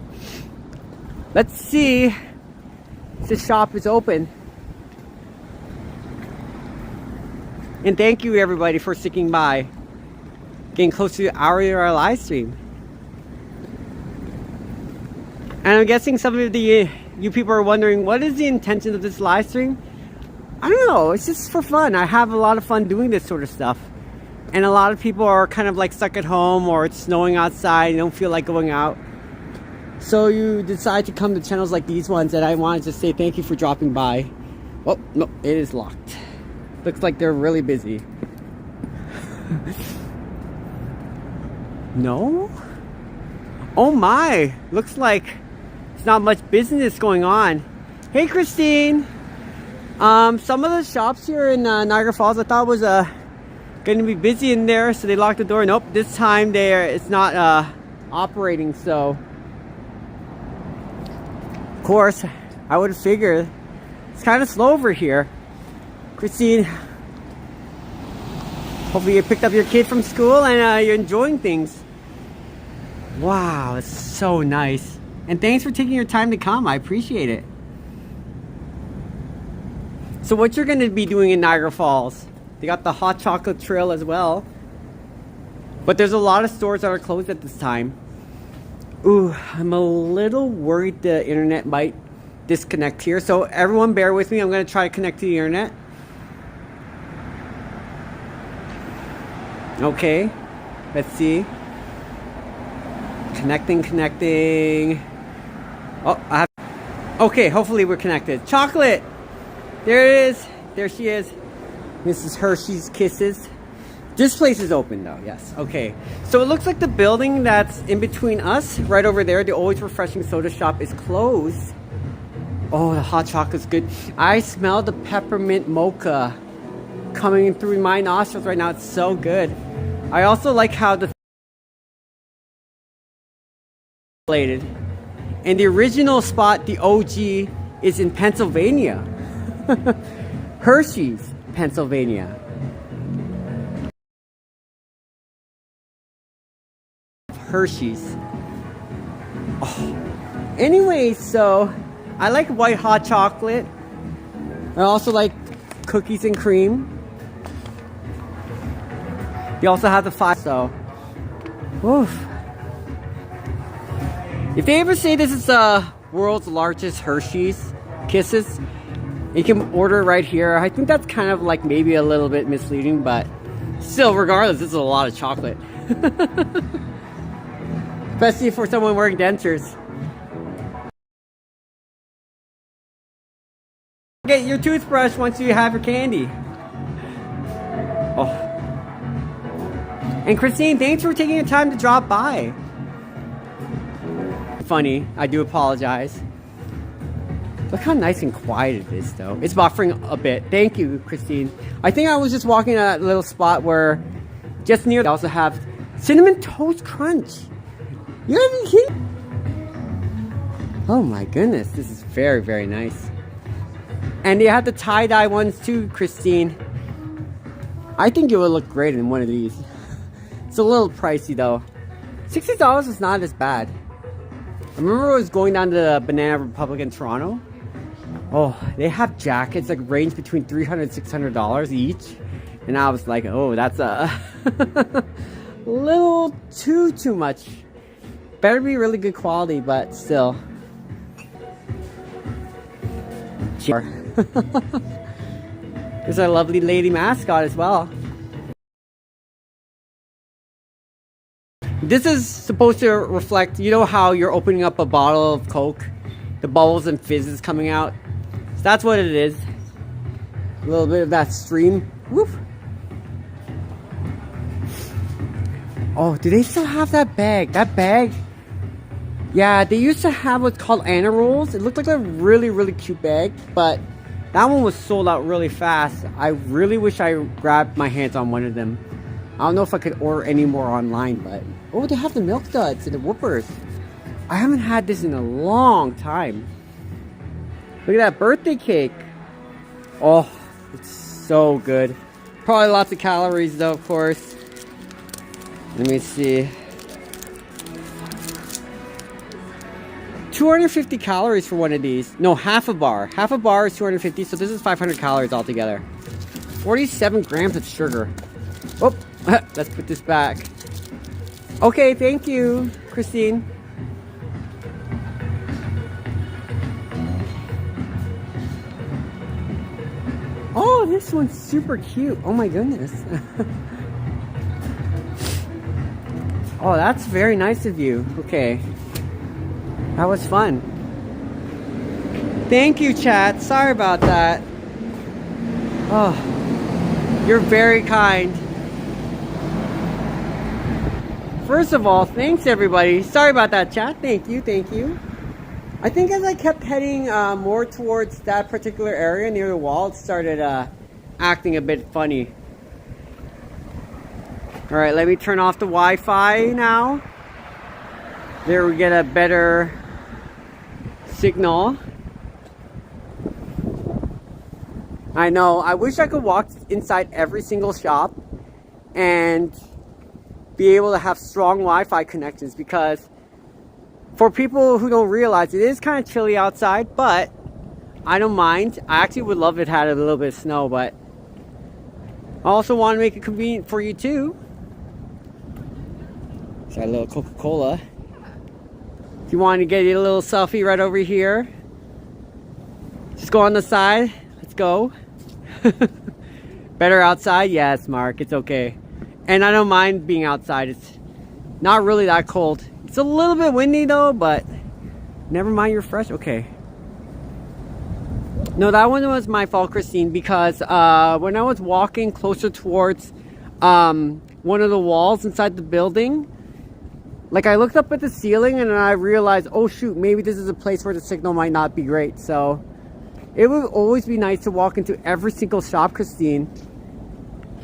Let's see if the shop is open. And thank you everybody for sticking by. Getting close to the hour of our live stream. And I'm guessing some of you people are wondering, what is the intention of this live stream? I don't know, it's just for fun. I have a lot of fun doing this sort of stuff. And a lot of people are kind of like stuck at home, or it's snowing outside, you don't feel like going out. So you decide to come to channels like these ones, and I wanted to say thank you for dropping by. Oh, no, it is locked. Looks like they're really busy. No? Oh my, looks like there's not much business going on. Hey Christine! Some of the shops here in Niagara Falls I thought was going to be busy in there, so they locked the door. Nope, this time it's not operating, so. Of course, I would have figured it's kind of slow over here. Christine, hopefully you picked up your kid from school and you're enjoying things. Wow, it's so nice. And thanks for taking your time to come. I appreciate it. So what you're going to be doing in Niagara Falls, they got the hot chocolate trail as well. But there's a lot of stores that are closed at this time. Ooh, I'm a little worried the internet might disconnect here. So everyone bear with me. I'm going to try to connect to the internet. Okay, let's see. Connecting. Oh, okay, hopefully we're connected. Chocolate! There it is. There she is. This is Hershey's Kisses. This place is open though, yes. Okay. So it looks like the building that's in between us, right over there, the Always Refreshing soda shop, is closed. Oh, the hot chocolate's good. I smell the peppermint mocha coming through my nostrils right now. It's so good. I also like how the and the original spot, the OG, is in Pennsylvania. Hershey's, Pennsylvania. Hershey's. Oh. Anyway, so I like white hot chocolate. I also like cookies and cream. They also have the 5, so. Oof. If they ever say this is the world's largest Hershey's Kisses, you can order it right here. I think that's kind of like maybe a little bit misleading, but still, regardless, this is a lot of chocolate. Especially for someone wearing dentures. Get your toothbrush once you have your candy. Oh. And Christine, thanks for taking the time to drop by. Funny, I do apologize. Look how nice and quiet it is though. It's buffering a bit. Thank you, Christine. I think I was just walking at a little spot where just near they also have Cinnamon Toast Crunch. You gotta be kidding. Oh my goodness, this is very, very nice. And they have the tie-dye ones too, Christine. I think it would look great in one of these. It's a little pricey though. $60 is not as bad. I remember I was going down to the Banana Republic in Toronto. Oh, they have jackets that range between $300 and $600 each. And I was like, oh, that's a little too much. Better be really good quality, but still. There's our lovely lady mascot as well. This is supposed to reflect, you know how you're opening up a bottle of Coke, the bubbles and fizzes coming out? So that's what it is. A little bit of that stream. Whoop. Oh, do they still have that bag? That bag? Yeah, they used to have what's called Anna Rolls. It looked like a really, really cute bag, but that one was sold out really fast. I really wish I grabbed my hands on one of them. I don't know if I could order any more online, but... Oh, they have the Milk Duds and the Whoopers. I haven't had this in a long time. Look at that birthday cake. Oh, it's so good. Probably lots of calories though, of course. Let me see. 250 calories for one of these. No, half a bar. Half a bar is 250, so this is 500 calories altogether. 47 grams of sugar. Oh, let's put this back. Okay, thank you, Christine. Oh, this one's super cute. Oh my goodness. Oh, that's very nice of you. Okay. That was fun. Thank you, chat. Sorry about that. Oh, you're very kind. First of all, thanks everybody. Sorry about that, chat. Thank you, thank you. I think as I kept heading more towards that particular area near the wall, it started acting a bit funny. Alright, let me turn off the Wi-Fi now. There we get a better signal. I know, I wish I could walk inside every single shop and be able to have strong Wi-Fi connections, because for people who don't realize, it is kind of chilly outside, but I don't mind. I actually would love it had a little bit of snow, but I also want to make it convenient for you too. So a little Coca-Cola. If you want to get a little selfie right over here, just go on the side. Let's go. Better outside? Yes, Mark, it's okay. And I don't mind being outside. It's not really that cold. It's a little bit windy though, but never mind, you're fresh. Okay. No, that one was my fault, Christine, because when I was walking closer towards one of the walls inside the building, like I looked up at the ceiling and I realized, oh shoot, maybe this is a place where the signal might not be great. So it would always be nice to walk into every single shop, Christine,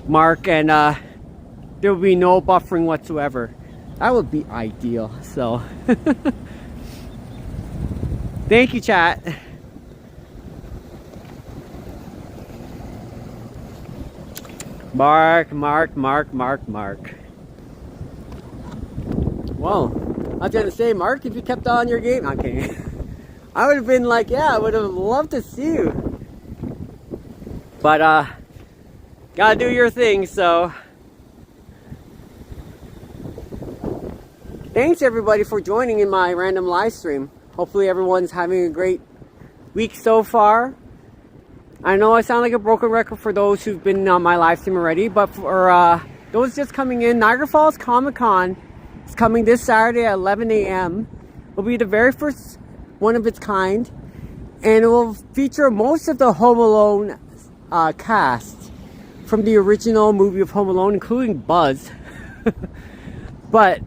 Mark, and there would be no buffering whatsoever. That would be ideal. So thank you, chat. Mark. Well, I was gonna say, Mark, if you kept on your game, I'm kidding. I would have been like, yeah, I would have loved to see you. But gotta do your thing, so. Thanks everybody for joining in my random live stream. Hopefully everyone's having a great week so far. I know I sound like a broken record for those who've been on my live stream already, but for those just coming in, Niagara Falls Comic Con is coming this Saturday at 11 a.m. It'll be the very first one of its kind, and it will feature most of the Home Alone cast from the original movie of Home Alone, including Buzz. But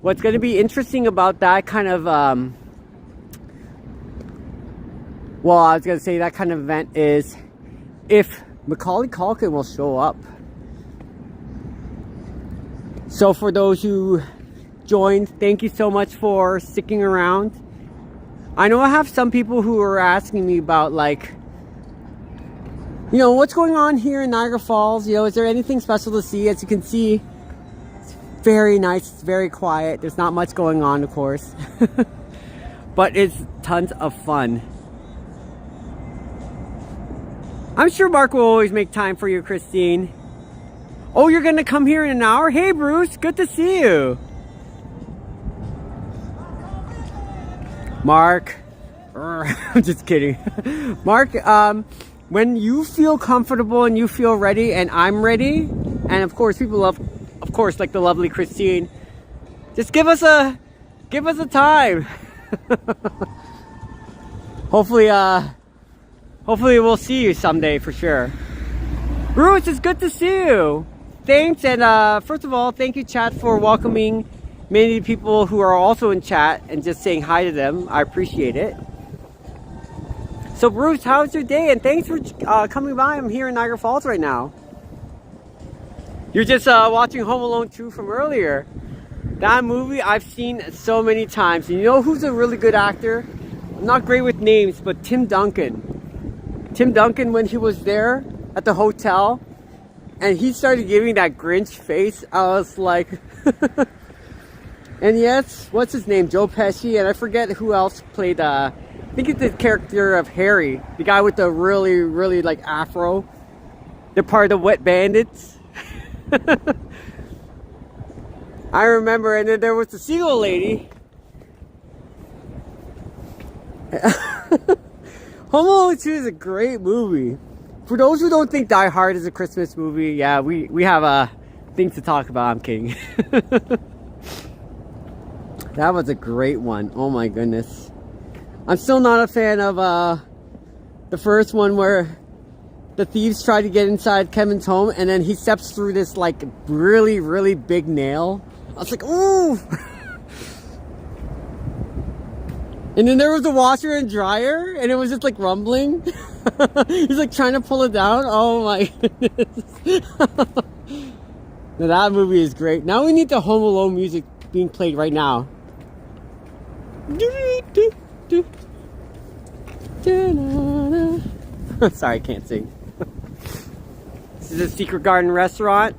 what's going to be interesting about that kind of well, I was going to say that kind of event is if Macaulay Culkin will show up. So for those who joined, thank you so much for sticking around. I know I have some people who are asking me about, like, you know, what's going on here in Niagara Falls? You know, is there anything special to see? As you can see, it's very nice, it's very quiet. There's not much going on, of course. But it's tons of fun. I'm sure Mark will always make time for you, Christine. Oh, you're gonna come here in an hour? Hey, Bruce, good to see you. Mark, I'm just kidding. Mark, when you feel comfortable and you feel ready and I'm ready, and of course people love, of course, like the lovely Christine, just give us a time. Hopefully we'll see you someday for sure. Bruce, it's good to see you. Thanks, and first of all, thank you, chat, for welcoming many people who are also in chat and just saying hi to them. I appreciate it. So Bruce, how's your day? And thanks for coming by. I'm here in Niagara Falls right now. You're just watching Home Alone 2 from earlier. That movie I've seen so many times. And you know who's a really good actor? I'm not great with names, but Tim Duncan. Tim Duncan, when he was there at the hotel and he started giving that Grinch face, I was like... And yes, what's his name? Joe Pesci, and I forget who else played, I think it's the character of Harry, the guy with the really, really like afro. They're part of the Wet Bandits. I remember, and then there was the Seagull Lady. Home Alone 2 is a great movie. For those who don't think Die Hard is a Christmas movie, yeah, we have things to talk about. I'm kidding. That was a great one. Oh my goodness. I'm still not a fan of the first one where the thieves try to get inside Kevin's home and then he steps through this like really, really big nail. I was like, ooh! And then there was the washer and dryer and it was just like rumbling. He's like trying to pull it down. Oh my goodness. Now, that movie is great. Now we need the Home Alone music being played right now. Sorry, I can't sing. This is a Secret Garden restaurant.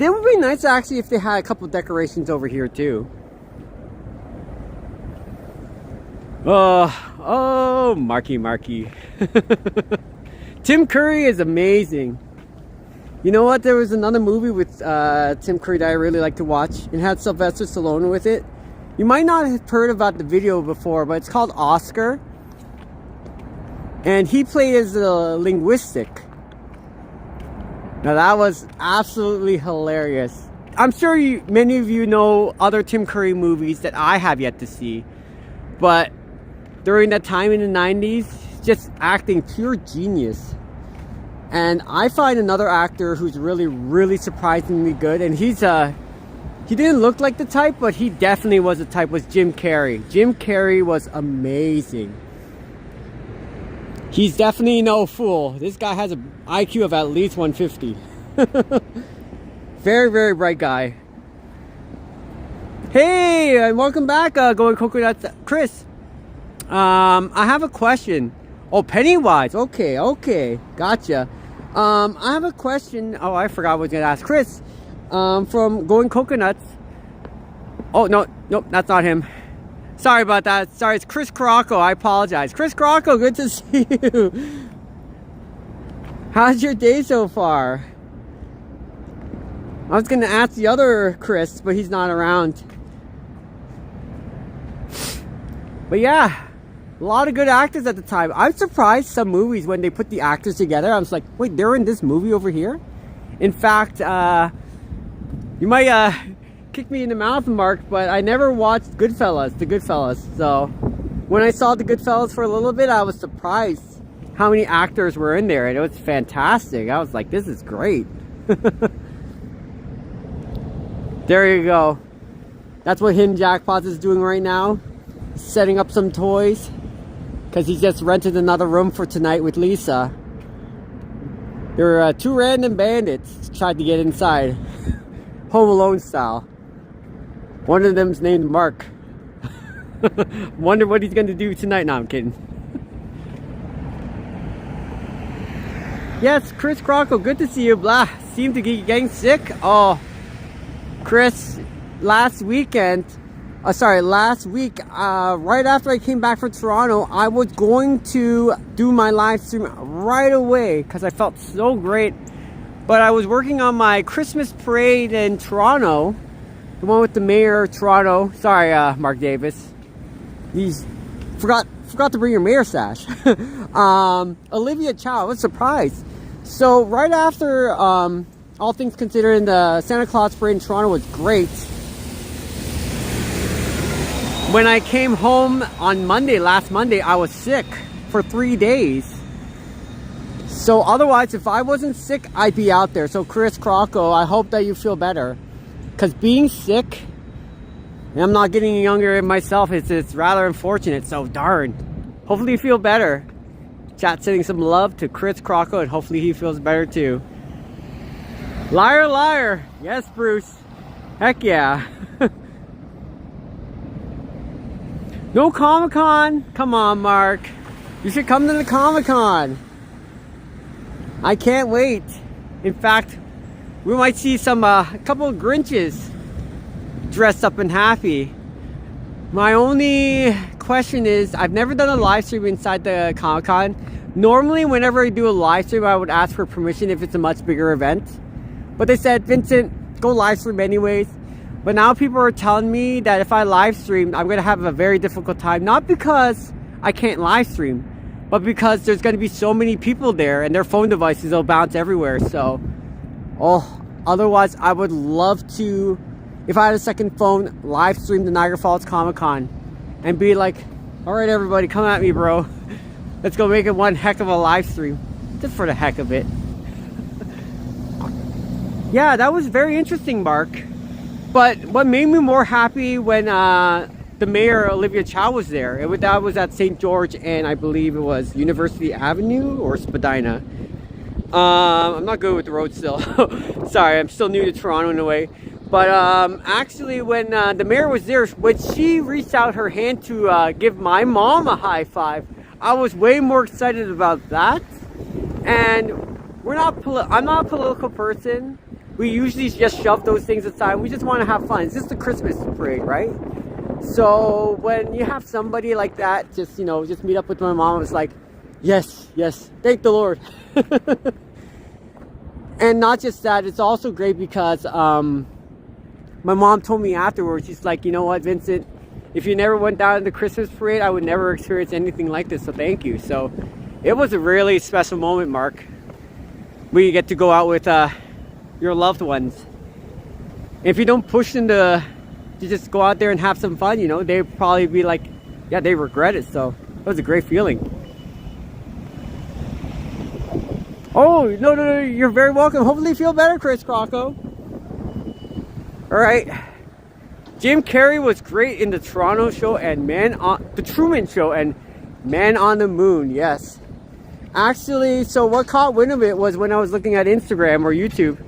It would be nice actually if they had a couple decorations over here too. Oh, Marky. Tim Curry is amazing. You know what? There was another movie with Tim Curry that I really like to watch. It had Sylvester Stallone with it. You might not have heard about the video before, but it's called Oscar. And he played as a linguistic. Now that was absolutely hilarious. I'm sure many of you know other Tim Curry movies that I have yet to see. But during that time in the 90s, just acting pure genius. And I find another actor who's really, really surprisingly good, and he didn't look like the type, but he definitely was the type, was Jim Carrey. Jim Carrey was amazing. He's definitely no fool. This guy has an IQ of at least 150. Very, very bright guy. Hey, and welcome back, Going Coconuts, Chris. I have a question. Oh, Pennywise. Okay, gotcha. I have a question. Oh, I forgot what I was gonna ask. Chris, from Going Coconuts. Oh, nope, that's not him. Sorry about that. Sorry, it's Chris Caracco. I apologize. Chris Caracco, good to see you. How's your day so far? I was gonna ask the other Chris, but he's not around. But yeah, a lot of good actors at the time. I'm surprised some movies when they put the actors together. I was like, wait, they're in this movie over here? In fact, you might kick me in the mouth, Mark, but I never watched the Goodfellas. So when I saw the Goodfellas for a little bit, I was surprised how many actors were in there, and it was fantastic. I was like, this is great. There you go. That's what Hidden Jackpots is doing right now. Setting up some toys. Because he just rented another room for tonight with Lisa. There were two random bandits tried to get inside. Home Alone style. One of them's named Mark. Wonder what he's going to do tonight. No, I'm kidding. Yes, Chris Croco, good to see you. Blah. Seem to be getting sick. Oh, Chris, last week, right after I came back from Toronto, I was going to do my live stream right away because I felt so great. But I was working on my Christmas parade in Toronto, the one with the mayor of Toronto. Sorry, Mark Davis. He's forgot to bring your mayor sash. Olivia Chow, I was surprised. So right after all things considered, the Santa Claus parade in Toronto was great. When I came home on last Monday, I was sick for 3 days. So otherwise, if I wasn't sick, I'd be out there. So Chris Croco, I hope that you feel better. Because being sick, and I'm not getting younger myself, it's rather unfortunate. So darn. Hopefully you feel better. Chat sending some love to Chris Croco, and hopefully he feels better too. Liar, liar. Yes, Bruce. Heck yeah. No Comic-Con? Come on, Mark. You should come to the Comic-Con. I can't wait. In fact, we might see a couple of Grinches dressed up and happy. My only question is, I've never done a live stream inside the Comic-Con. Normally, whenever I do a live stream, I would ask for permission if it's a much bigger event. But they said, Vincent, go live stream anyways. But now people are telling me that if I live stream, I'm going to have a very difficult time. Not because I can't live stream, but because there's going to be so many people there and their phone devices will bounce everywhere. So, otherwise I would love to, if I had a second phone, live stream the Niagara Falls Comic-Con and be like, all right, everybody, come at me, bro. Let's go make it one heck of a live stream. Just for the heck of it. Yeah, that was very interesting, Mark. But what made me more happy when the mayor, Olivia Chow, was there. That was at St. George and I believe it was University Avenue or Spadina. I'm not good with the road still. Sorry, I'm still new to Toronto in a way. But actually when the mayor was there, when she reached out her hand to give my mom a high five, I was way more excited about that. And I'm not a political person. We usually just shove those things aside. We just want to have fun. It's just a Christmas parade, right? So when you have somebody like that, just meet up with my mom. It's like, yes, thank the Lord. And not just that, it's also great because my mom told me afterwards, she's like, you know what, Vincent, if you never went down to the Christmas parade, I would never experience anything like this. So thank you. So it was a really special moment, Mark. We get to go out with your loved ones. If you don't push them to just go out there and have some fun, they'd probably be like, yeah, they regret it. So it was a great feeling. Oh, no, you're very welcome. Hopefully you feel better, Chris Croco. All right. Jim Carrey was great in the Toronto show and the Truman Show and Man on the Moon. Yes. Actually, so what caught wind of it was when I was looking at Instagram or YouTube.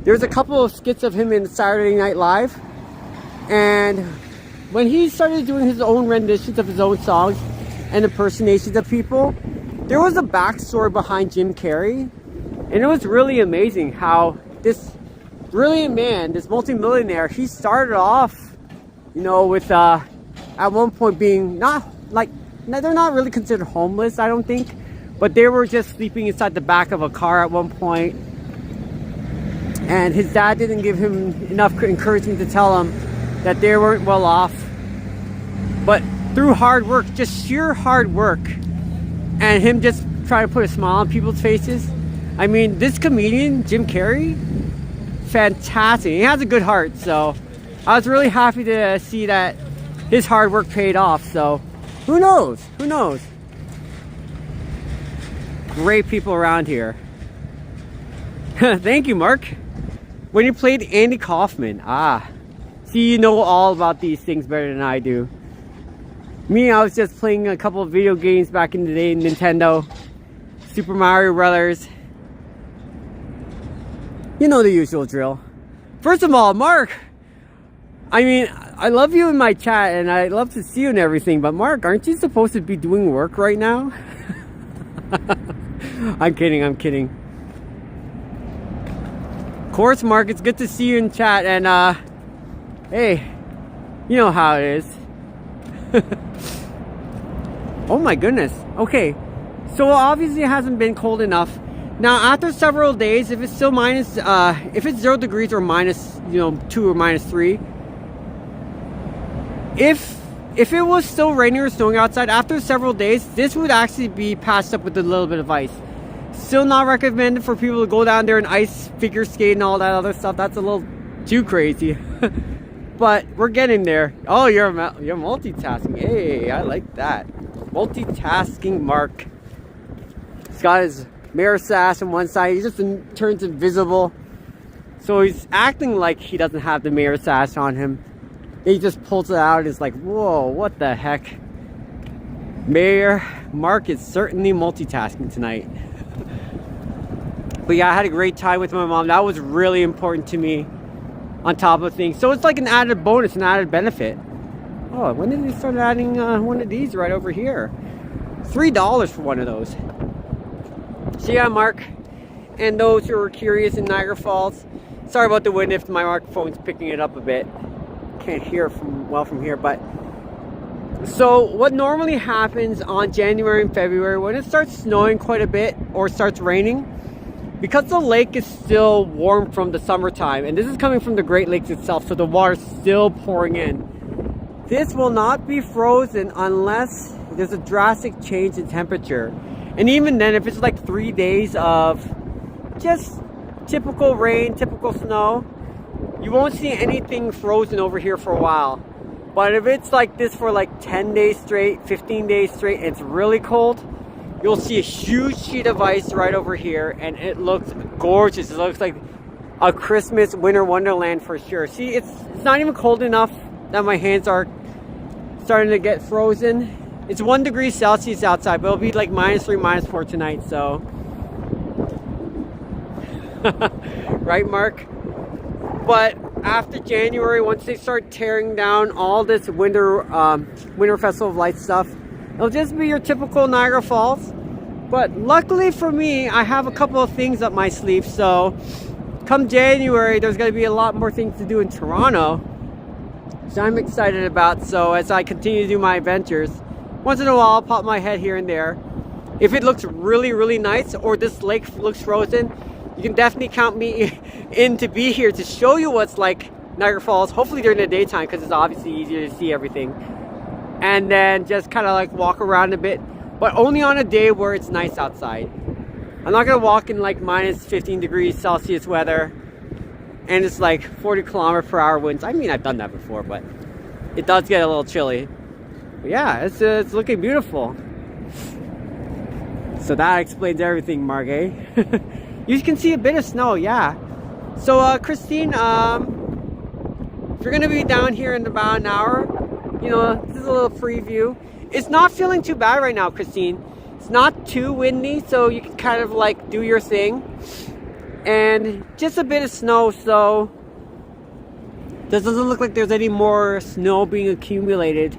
There's a couple of skits of him in Saturday Night Live. And when he started doing his own renditions of his own songs and impersonations of people, there was a backstory behind Jim Carrey. And it was really amazing how this brilliant man, this multimillionaire, he started off, with at one point being they're not really considered homeless, I don't think. But they were just sleeping inside the back of a car at one point. And his dad didn't give him enough encouragement to tell him that they weren't well off. But through hard work, just sheer hard work, and him just trying to put a smile on people's faces, I mean, this comedian, Jim Carrey, fantastic. He has a good heart, so I was really happy to see that his hard work paid off. So who knows? Who knows? Great people around here. Thank you, Mark. When you played Andy Kaufman, see, you know all about these things better than I do. Me, I was just playing a couple of video games back in the day, Nintendo, Super Mario Brothers. You know the usual drill. First of all, Mark, I mean, I love you in my chat and I love to see you and everything, but Mark, aren't you supposed to be doing work right now? I'm kidding, I'm kidding. Of course, Mark, it's good to see you in chat, and hey, you know how it is. Oh my goodness. Okay, so obviously it hasn't been cold enough. Now after several days, if it's still minus if it's 0 degrees or minus, you know, 2 or minus 3, if it was still raining or snowing outside after several days, this would actually be patched up with a little bit of ice. Still not recommended for people to go down there and ice figure skate and all that other stuff. That's a little too crazy. But we're getting there. Oh, you're multitasking. Hey, I like that. Multitasking Mark. He's got his mirror sash on one side. He just turns invisible. So he's acting like he doesn't have the mirror sash on him. He just pulls it out and is like, whoa, what the heck? Mark is certainly multitasking tonight. But yeah, I had a great time with my mom. That was really important to me on top of things. So it's like an added bonus, an added benefit. Oh, when did they start adding one of these right over here? $3 for one of those. So yeah, Mark, and those who are curious in Niagara Falls, sorry about the wind if my microphone's picking it up a bit. Can't hear from here, but so what normally happens on January and February when it starts snowing quite a bit or starts raining, because the lake is still warm from the summertime, and this is coming from the Great Lakes itself, so the water's still pouring in. This will not be frozen unless there's a drastic change in temperature. And even then, if it's like 3 days of just typical rain, typical snow, you won't see anything frozen over here for a while. But if it's like this for like 10 days straight, 15 days straight, and it's really cold, you'll see a huge sheet of ice right over here, and it looks gorgeous. It looks like a Christmas winter wonderland for sure. See, it's not even cold enough that my hands are starting to get frozen. It's 1 degree Celsius outside, but it'll be like -3, -4 tonight, so. Right, Mark? But after January, once they start tearing down all this winter Festival of Lights stuff, it'll just be your typical Niagara Falls. But luckily for me, I have a couple of things up my sleeve, so come January, there's going to be a lot more things to do in Toronto, so I'm excited about. So as I continue to do my adventures, once in a while I'll pop my head here and there. If it looks really, really nice, or this lake looks frozen, you can definitely count me in to be here to show you what's like Niagara Falls, hopefully during the daytime, because it's obviously easier to see everything. And then just kind of like walk around a bit, but only on a day where it's nice outside. I'm not gonna walk in like -15 degrees Celsius weather and it's like 40 km/h winds. I mean, I've done that before, but it does get a little chilly. But yeah, it's looking beautiful. So that explains everything, Mark, eh? You can see a bit of snow, yeah. So Christine, if you're gonna be down here in about an hour, you know, this is a little preview. It's not feeling too bad right now, Christine. It's not too windy, so you can kind of like do your thing. And just a bit of snow, so this doesn't look like there's any more snow being accumulated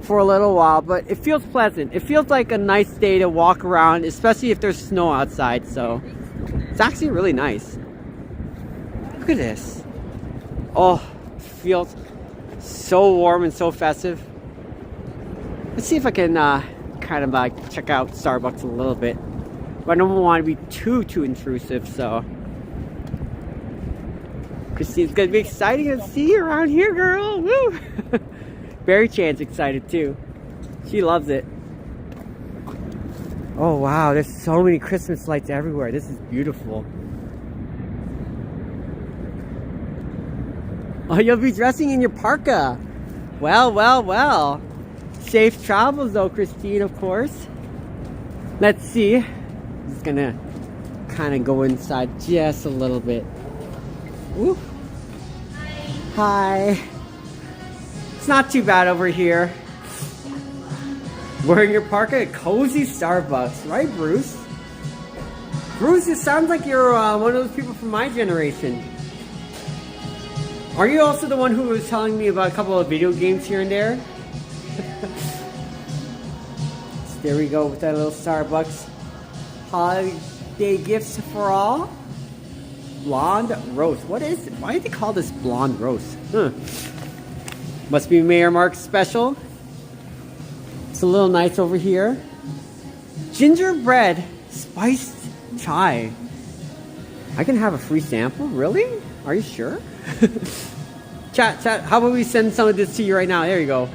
for a little while, but it feels pleasant. It feels like a nice day to walk around, especially if there's snow outside, so it's actually really nice. Look at this. Oh, it feels so warm and so festive. Let's see if I can kind of like check out Starbucks a little bit, but I don't want to be too intrusive. So Christine's gonna be exciting to see you around here, girl. Woo! Barry Chan's excited too. She loves it. Oh wow, there's so many Christmas lights everywhere. This is beautiful. Oh, you'll be dressing in your parka. Well, well, well. Safe travels though, Christine, of course. Let's see. I'm just gonna kind of go inside just a little bit. Ooh. Hi. It's not too bad over here. Wearing your parka at cozy Starbucks, right, Bruce? Bruce, it sounds like you're one of those people from my generation. Are you also the one who was telling me about a couple of video games here and there? So there we go with that little Starbucks. Holiday gifts for all. Blonde roast. What is it? Why do they call this blonde roast? Huh. Must be Mayor Mark's special. It's a little nice over here. Gingerbread spiced chai. I can have a free sample? Really? Are you sure? Chat, how about we send some of this to you right now? There you go.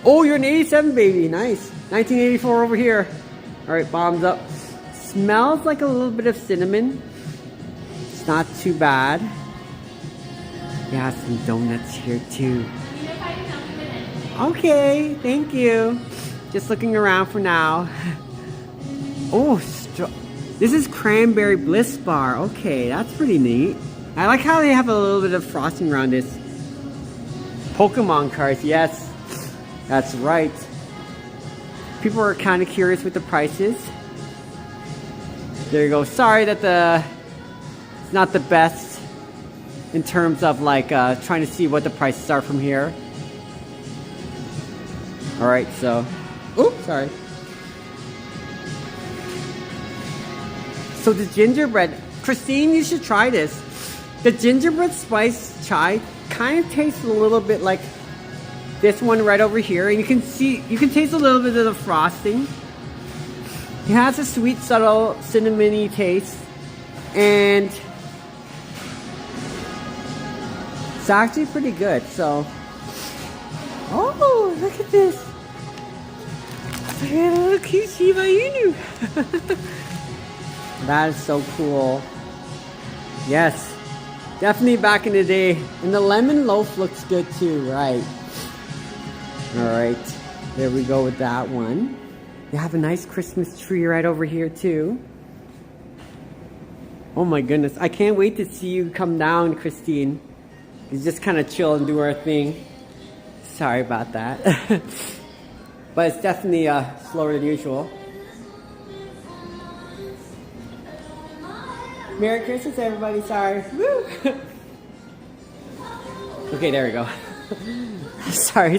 Oh, you're an 87 baby. Nice. 1984 over here. Alright, bombs up. Smells like a little bit of cinnamon. It's not too bad. Yeah, some donuts here too. Okay, thank you. Just looking around for now. Oh, this is Cranberry Bliss Bar. Okay, that's pretty neat. I like how they have a little bit of frosting around this. Pokemon cards, yes. That's right. People are kind of curious with the prices. There you go. Sorry that it's not the best in terms of like trying to see what the prices are from here. Alright, so... Oops, sorry. So the gingerbread... Christine, you should try this. The gingerbread spice chai kind of tastes a little bit like this one right over here. And you can taste a little bit of the frosting. It has a sweet, subtle, cinnamony taste. And it's actually pretty good, so... Oh, look at this. Look at a little cute Shiba Inu. That is so cool. Yes. Definitely back in the day. And the lemon loaf looks good too, right? Alright. There we go with that one. You have a nice Christmas tree right over here too. Oh my goodness. I can't wait to see you come down, Christine. You just kind of chill and do our thing. Sorry about that. But it's definitely slower than usual. Merry Christmas, everybody. Sorry. Woo! Okay, there we go. sorry.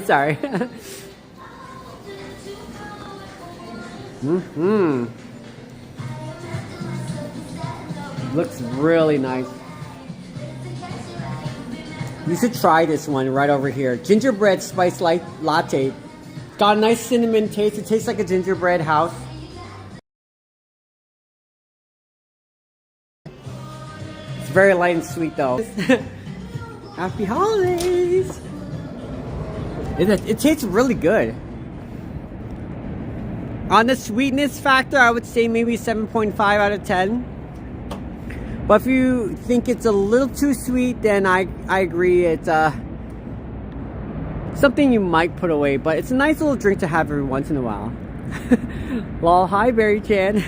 Looks really nice. You should try this one right over here. Gingerbread spice latte. Got a nice cinnamon taste. It tastes like a gingerbread house. It's very light and sweet though. Happy holidays! It tastes really good. On the sweetness factor, I would say maybe 7.5 out of 10. But if you think it's a little too sweet, then I agree. It's something you might put away, but it's a nice little drink to have every once in a while. Lol, hi Barry Chan.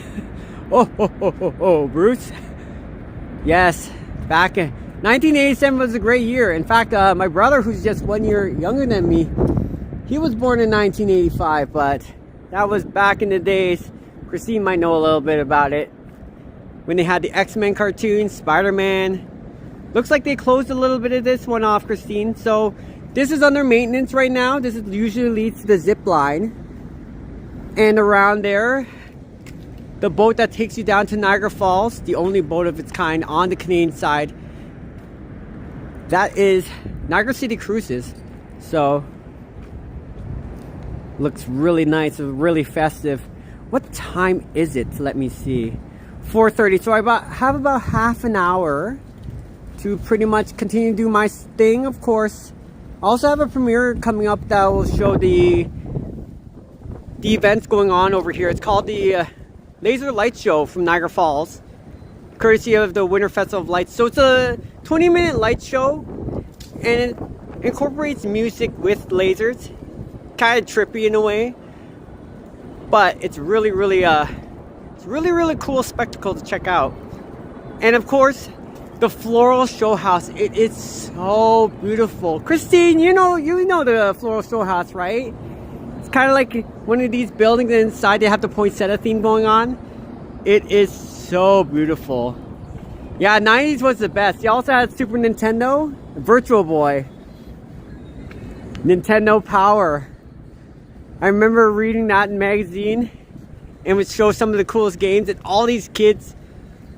Oh, Bruce. Yes, back in 1987 was a great year. In fact, my brother, who's just 1 year younger than me, he was born in 1985, but that was back in the days. Christine might know a little bit about it. When they had the X-Men cartoons, Spider-Man. Looks like they closed a little bit of this one off, Christine. So this is under maintenance right now. This usually leads to the zip line. And around there, the boat that takes you down to Niagara Falls, the only boat of its kind on the Canadian side, that is Niagara City Cruises. So, looks really nice, really festive. What time is it? Let me see. 4:30. So I have about half an hour to pretty much continue to do my thing, of course. I also have a premiere coming up that will show the the events going on over here. It's called the Laser Light Show from Niagara Falls, courtesy of the Winter Festival of Lights. So it's a 20-minute light show, and it incorporates music with lasers. Kind of trippy in a way, but it's really cool spectacle to check out. And of course, the floral show house. It is so beautiful. Christine, you know the floral show house, right? It's kind of like one of these buildings, and inside they have the poinsettia theme going on. It is so beautiful. Yeah, 90s was the best. You also had Super Nintendo, Virtual Boy, Nintendo Power. I remember reading that in magazine, and would show some of the coolest games, and all these kids,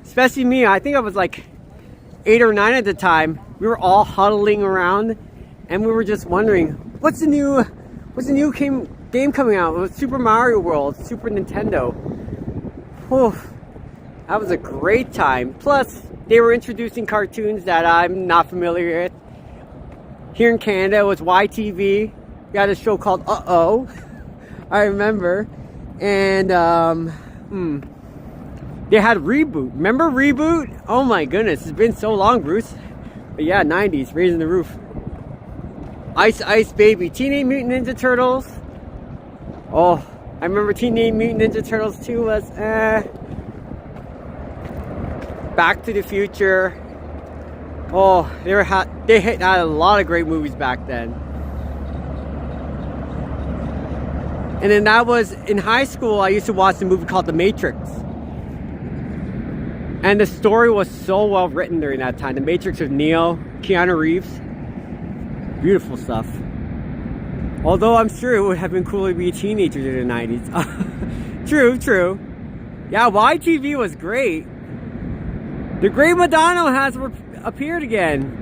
especially me, I think I was like 8 or 9 at the time, we were all huddling around, and we were just wondering, what's the new game coming out? It was Super Mario World, Super Nintendo. Whew, that was a great time. Plus, they were introducing cartoons that I'm not familiar with. Here in Canada, it was YTV. We had a show called Uh-Oh, I remember. And they had Reboot. Remember Reboot? Oh my goodness, it's been so long, Bruce. But yeah, 90s, Raising the Roof. Ice Ice Baby, Teenage Mutant Ninja Turtles. Oh, I remember Teenage Mutant Ninja Turtles 2 was Back to the Future. Oh, they had a lot of great movies back then. And then that was in high school. I used to watch a movie called The Matrix. And the story was so well written during that time. The Matrix with Neo, Keanu Reeves. Beautiful stuff. Although I'm sure it would have been cool to be a teenager in the 90s. True. Yeah, YTV was great. The Great Madonna has appeared again.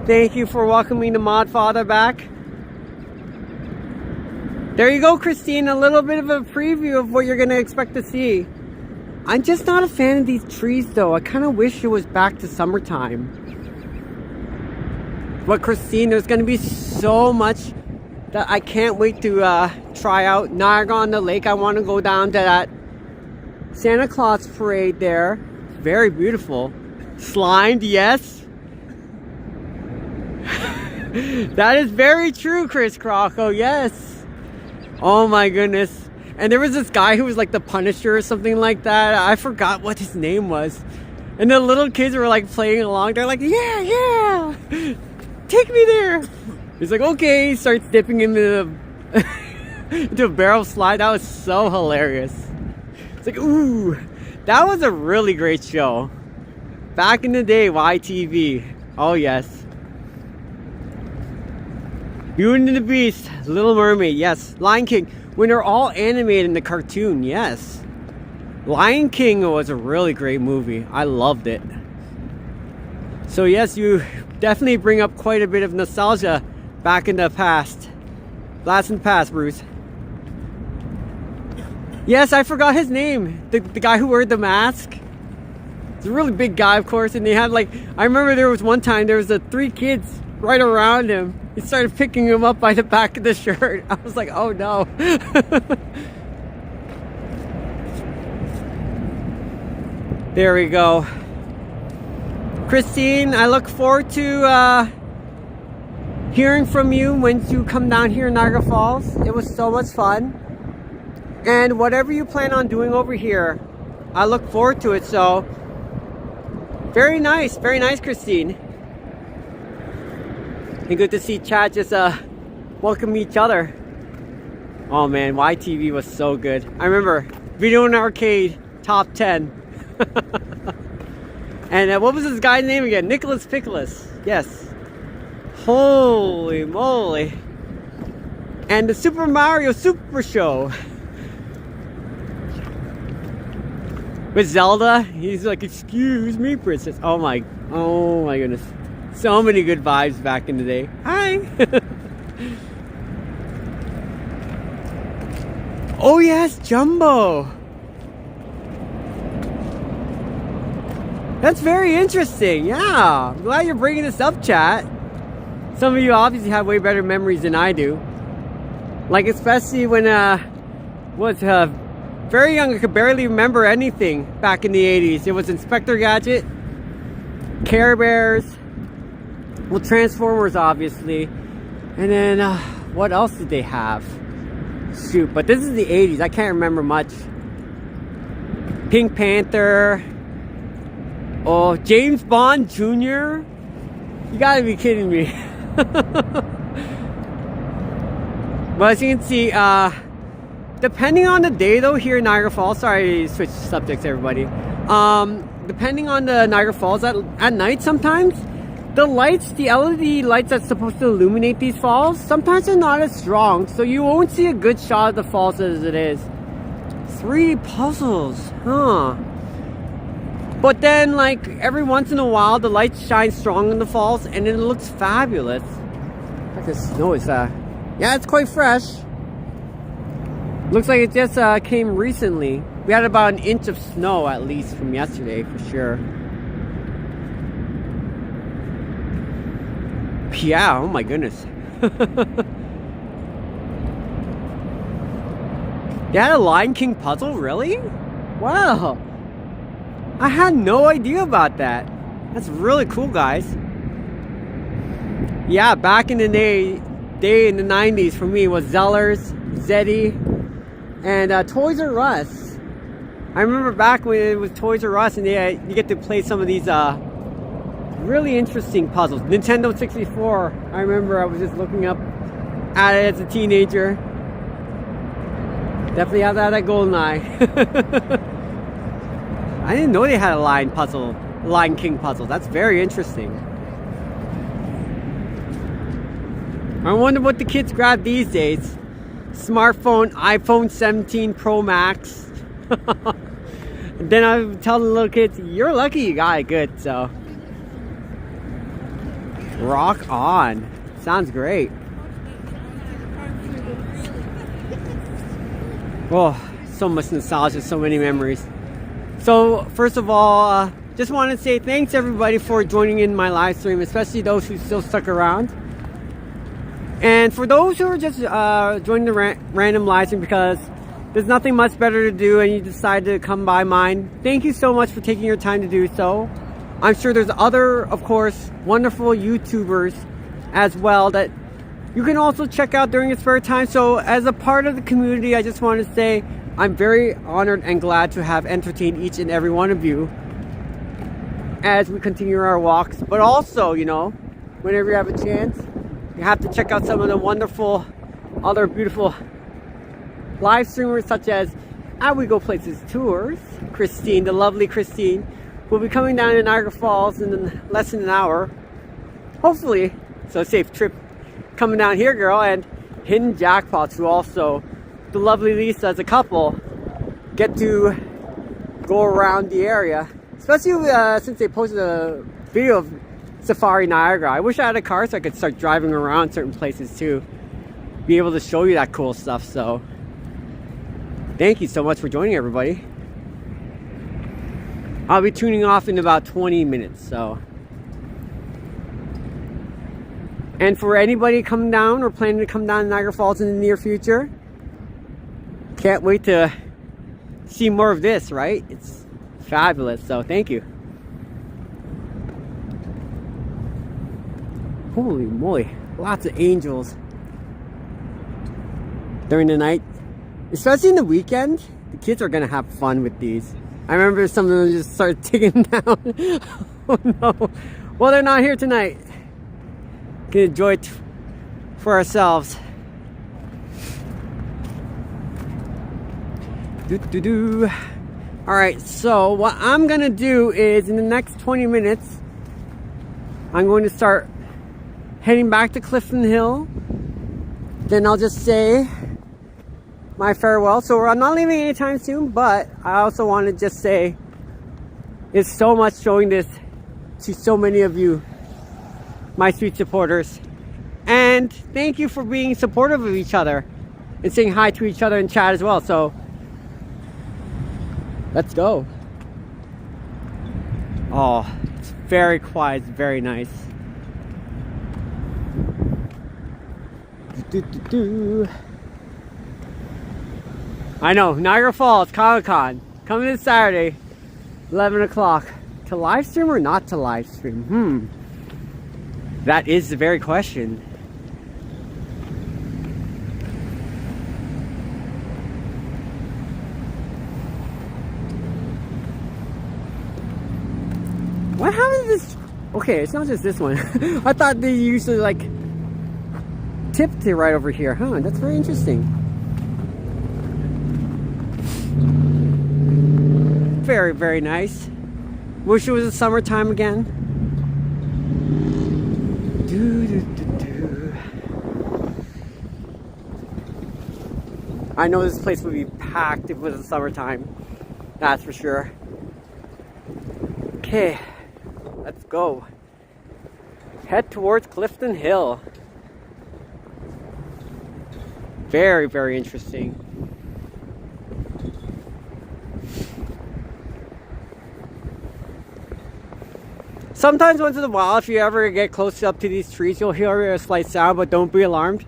Thank you for welcoming the Mod Father back. There you go, Christine. A little bit of a preview of what you're going to expect to see. I'm just not a fan of these trees, though. I kind of wish it was back to summertime. But Christine, there's going to be so much that I can't wait to try out. Niagara on the Lake. I want to go down to that Santa Claus parade there. Very beautiful. Slimed, yes. That is very true, Chris Crocco. Yes. Oh my goodness. And there was this guy who was like the Punisher or something like that. I forgot what his name was. And the little kids were like playing along. They're like, yeah. Take me there. He's like, okay. He starts dipping into a barrel slide. That was so hilarious. It's like, ooh. That was a really great show. Back in the day, YTV. Oh yes. Beauty and the Beast, Little Mermaid, yes. Lion King, when they're all animated in the cartoon, yes. Lion King was a really great movie. I loved it. So yes, you definitely bring up quite a bit of nostalgia back in the past. Blast in the past, Bruce. Yes, I forgot his name. The guy who wore the mask. It's a really big guy, of course, and they had like, I remember there was one time there was 3 kids right around him. He started picking him up by the back of the shirt. I was like, oh no. There we go. Christine, I look forward to hearing from you when you come down here in Niagara Falls. It was so much fun. And whatever you plan on doing over here, I look forward to it. So, very nice, Christine. And good to see Chad just welcome each other. Oh man, YTV was so good. I remember Video and Arcade top 10. And what was this guy's name again? Nicholas Pickles. Yes. Holy moly. And the Super Mario Super Show. With Zelda, he's like, excuse me, princess. Oh my goodness. So many good vibes back in the day. Hi. Oh yes, Jumbo. That's very interesting. Yeah, I'm glad you're bringing this up, chat. Some of you obviously have way better memories than I do. Like, especially when was very young, I could barely remember anything back in the 80s. It was Inspector Gadget, Care Bears, well, Transformers obviously, and then what else did they have? Shoot, but this is the 80s, I can't remember much. Pink Panther, oh, James Bond Jr. You gotta be kidding me. Well, as you can see, depending on the day though, here in Niagara Falls, sorry, switch subjects everybody. Depending on the Niagara Falls, at night sometimes, the lights, the LED lights that's supposed to illuminate these falls, sometimes they're not as strong, so you won't see a good shot of the falls as it is. 3D puzzles, huh? But then, like, every once in a while, the lights shine strong in the falls, and it looks fabulous. Like the snow is, yeah, it's quite fresh. Looks like it just came recently. We had about an inch of snow, at least, from yesterday, for sure. Yeah, oh my goodness. They had a Lion King puzzle, really? Wow. I had no idea about that. That's really cool, guys. Yeah, back in the day in the 90s for me was Zellers, Zeddy, and Toys R Us. I remember back when it was Toys R Us and you get to play some of these really interesting puzzles. Nintendo 64, I remember I was just looking up at it as a teenager. Definitely have that at GoldenEye. I didn't know they had a Lion King puzzle. That's very interesting. I wonder what the kids grab these days. Smartphone, iPhone 17 Pro Max. And then I would tell the little kids, you're lucky you got it good, so. Rock on. Sounds great. Oh, so much nostalgia, so many memories. So, first of all, just want to say thanks everybody for joining in my live stream, especially those who still stuck around. And for those who are just joining the random live stream because there's nothing much better to do and you decide to come by mine, thank you so much for taking your time to do so. I'm sure there's other, of course, wonderful YouTubers as well that you can also check out during your spare time. So as a part of the community, I just want to say I'm very honored and glad to have entertained each and every one of you as we continue our walks. But also, you know, whenever you have a chance, you have to check out some of the wonderful, other beautiful live streamers such as We Go Places Tours. Christine, the lovely Christine, will be coming down to Niagara Falls in less than an hour. Hopefully, so safe trip coming down here, girl. And Hidden Jackpots, who also, the lovely Lisa as a couple, get to go around the area. Especially since they posted a video of Safari Niagara. I wish I had a car so I could start driving around certain places too. Be able to show you that cool stuff, so. Thank you so much for joining, everybody. I'll be tuning off in about 20 minutes, so. And for anybody coming down or planning to come down to Niagara Falls in the near future, can't wait to see more of this, right? It's fabulous, so thank you. Holy moly, lots of angels during the night. Especially in the weekend, the kids are gonna have fun with these. I remember some of them just started taking down. Oh no. Well, they're not here tonight. Can enjoy it for ourselves. Alright, so what I'm gonna do is in the next 20 minutes, I'm going to start heading back to Clifton Hill. Then I'll just say my farewell. So I'm not leaving anytime soon, but I also want to just say it's so much showing this to so many of you, my sweet supporters. And thank you for being supportive of each other and saying hi to each other in chat as well. So let's go. Oh, it's very quiet, it's very nice. I know, Niagara Falls, Comic-Con. Coming this Saturday, 11 o'clock. To live stream or not to live stream? That is the very question. What happened to this? Okay, it's not just this one. I thought they usually like tipped it right over here. Huh, that's very interesting. Very, very nice. Wish it was the summertime again. I know this place would be packed if it was the summertime. That's for sure. Okay, let's go. Head towards Clifton Hill. Very, very interesting. Sometimes once in a while, if you ever get close up to these trees, you'll hear a slight sound, but don't be alarmed.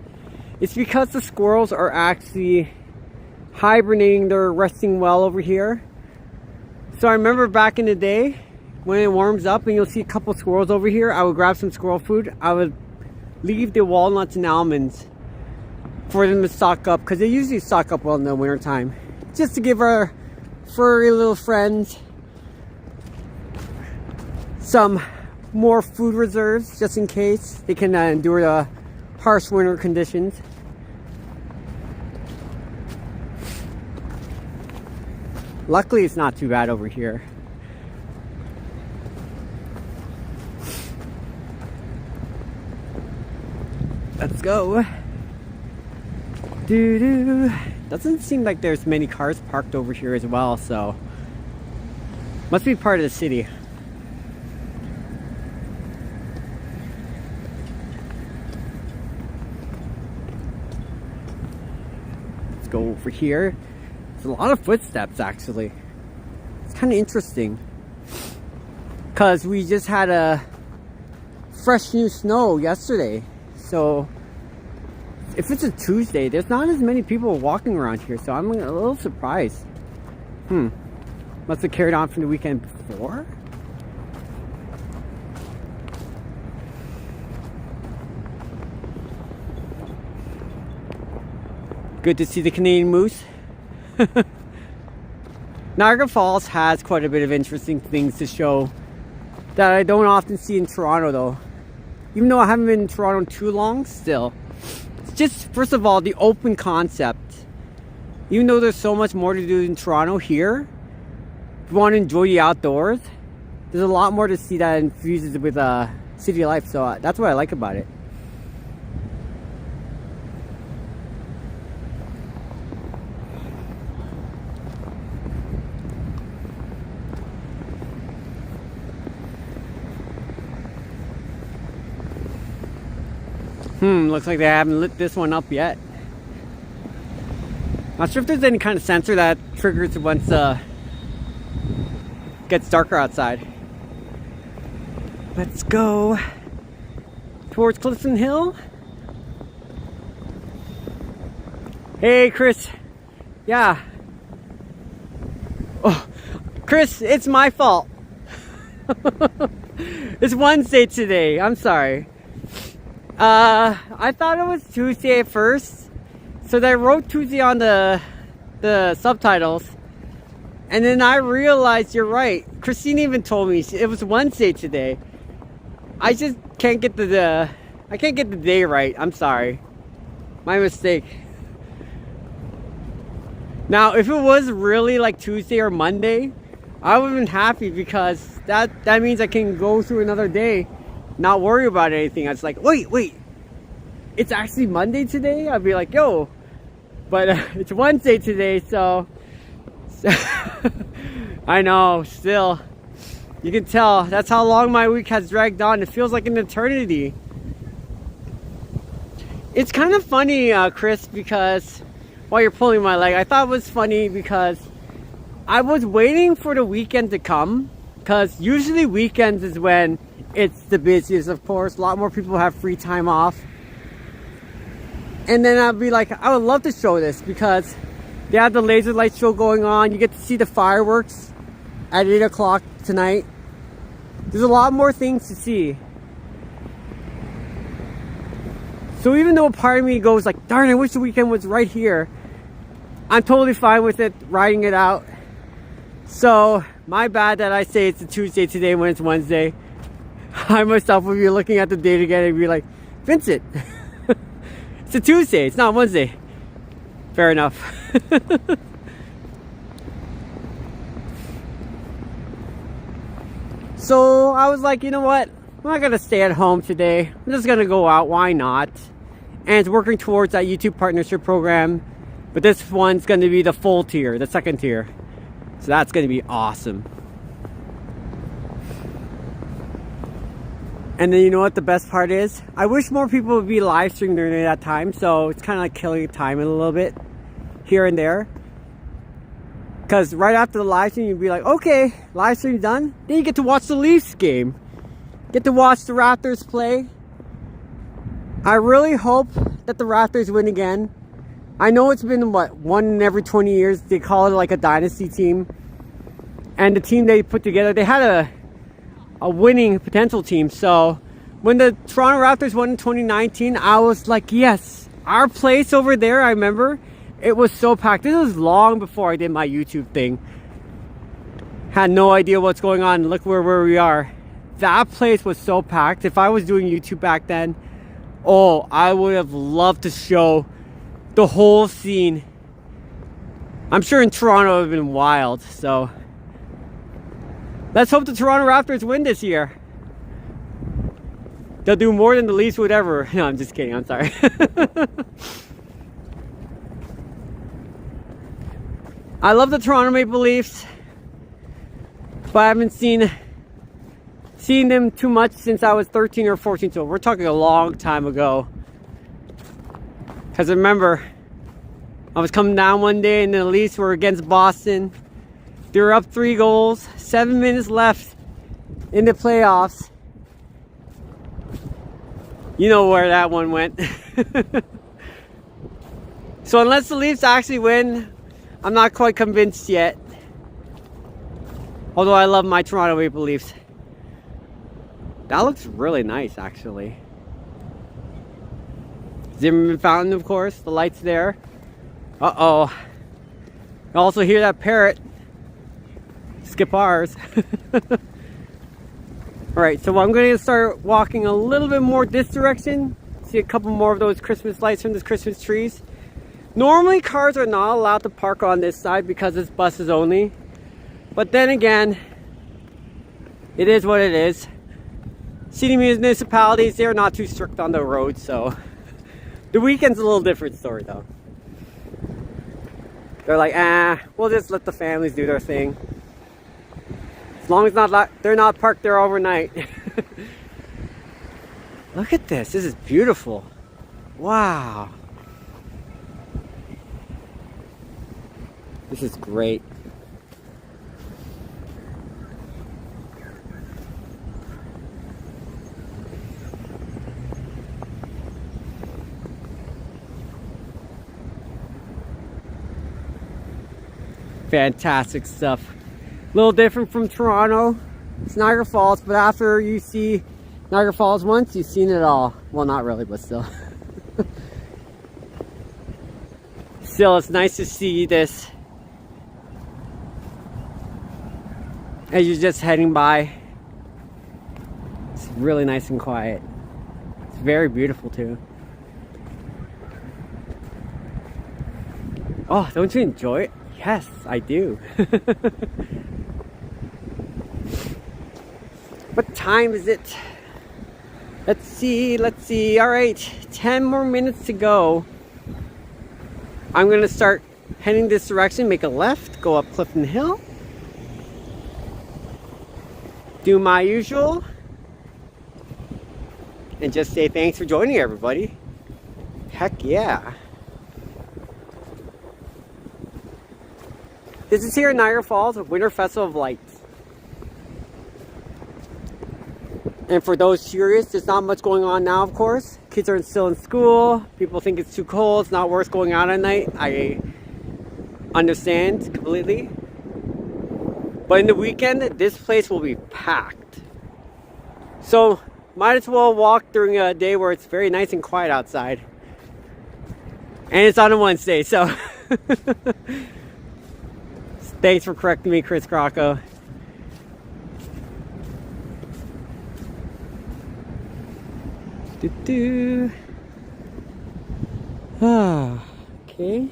It's because the squirrels are actually hibernating. They're resting well over here. So I remember back in the day, when it warms up and you'll see a couple squirrels over here, I would grab some squirrel food. I would leave the walnuts and almonds for them to stock up, because they usually stock up well in the winter time. Just to give our furry little friends some more food reserves, just in case they can endure the harsh winter conditions. Luckily, it's not too bad over here. Let's go. Doesn't seem like there's many cars parked over here as well, so must be part of the city. Let's go over here. There's a lot of footsteps actually. It's kind of interesting because we just had a fresh new snow yesterday, so if it's a Tuesday, there's not as many people walking around here, so I'm a little surprised. Must have carried on from the weekend before. Good to see the Canadian moose. Niagara Falls has quite a bit of interesting things to show that I don't often see in Toronto though. Even though I haven't been in Toronto too long, still. It's just, first of all, the open concept. Even though there's so much more to do in Toronto, here, if you want to enjoy the outdoors, there's a lot more to see that infuses with city life, so that's what I like about it. Looks like they haven't lit this one up yet. Not sure if there's any kind of sensor that triggers once it gets darker outside. Let's go towards Clifton Hill. Hey, Chris. Yeah. Oh, Chris, it's my fault. It's Wednesday today. I'm sorry. I thought it was Tuesday at first, so I wrote Tuesday on the subtitles, and then I realized you're right. Christine even told me it was Wednesday today. I just can't get the day right. I'm sorry, my mistake. Now, if it was really like Tuesday or Monday, I would have been happy, because that means I can go through another day, not worry about anything. I was like, wait, it's actually Monday today? I'd be like, yo, but it's Wednesday today, so I know, still, you can tell, that's how long my week has dragged on. It feels like an eternity. It's kind of funny, Chris, because while you're pulling my leg, I thought it was funny because I was waiting for the weekend to come, because usually weekends is when it's the busiest, of course. A lot more people have free time off. And then I'd be like, I would love to show this, because They have the laser light show going on. You get to see the fireworks at 8 o'clock tonight. There's a lot more things to see. So even though a part of me goes like, darn, I wish the weekend was right here, I'm totally fine with it, riding it out. So my bad that I say it's a Tuesday today when it's Wednesday. I myself would be looking at the date again and be like, Vincent, it's a Tuesday, it's not Wednesday. Fair enough. So I was like, you know what? I'm not gonna stay at home today. I'm just gonna go out. Why not? And it's working towards that YouTube partnership program. But this one's gonna be the full tier, the second tier. So that's gonna be awesome. And then you know what the best part is? I wish more people would be live streaming during that time. So it's kind of like killing time a little bit here and there. Because right after the live stream, you'd be like, okay, live stream done. Then you get to watch the Leafs game. Get to watch the Raptors play. I really hope that the Raptors win again. I know it's been, what, one in every 20 years. They call it like a dynasty team. And the team they put together, they had a winning potential team. So when the Toronto Raptors won in 2019, I was like, yes, our place over there, I remember, it was so packed. This was long before I did my YouTube thing. Had no idea what's going on. Look where we are. That place was so packed. If I was doing YouTube back then, oh, I would have loved to show the whole scene. I'm sure in Toronto it would have been wild. So let's hope the Toronto Raptors win this year. They'll do more than the Leafs would ever. No, I'm just kidding. I'm sorry. I love the Toronto Maple Leafs, but I haven't seen them too much since I was 13 or 14. So we're talking a long time ago. Because I remember I was coming down one day and the Leafs were against Boston. They were up 3 goals, 7 minutes left in the playoffs. You know where that one went. So unless the Leafs actually win, I'm not quite convinced yet. Although I love my Toronto Maple Leafs. That looks really nice, actually. Zimmerman Fountain, of course. The lights there. Uh-oh. You also hear that parrot. Skip ours. Alright, so I'm going to start walking a little bit more this direction. See a couple more of those Christmas lights from the Christmas trees. Normally, cars are not allowed to park on this side because it's buses only. But then again, it is what it is. City municipalities, they're not too strict on the roads, so the weekend's a little different story though. They're like, we'll just let the families do their thing. As long as they're not parked there overnight. Look at this. This is beautiful. Wow. This is great. Fantastic stuff. A little different from Toronto. It's Niagara Falls, but after you see Niagara Falls once, you've seen it all. Well, not really, but still. Still, it's nice to see this as you're just heading by. It's really nice and quiet. It's very beautiful too. Oh, don't you enjoy it? Yes, I do. What time is it? Let's see. All right, 10 more minutes to go. I'm gonna start heading this direction, make a left, go up Clifton Hill. Do my usual. And just say thanks for joining, everybody. Heck yeah. This is here in Niagara Falls, a Winter Festival of Lights. And for those curious, there's not much going on now, of course. Kids are still in school. People think it's too cold. It's not worth going out at night. I understand completely. But in the weekend, this place will be packed. So might as well walk during a day where it's very nice and quiet outside. And it's on a Wednesday, so thanks for correcting me, Chris Crocco. Okay.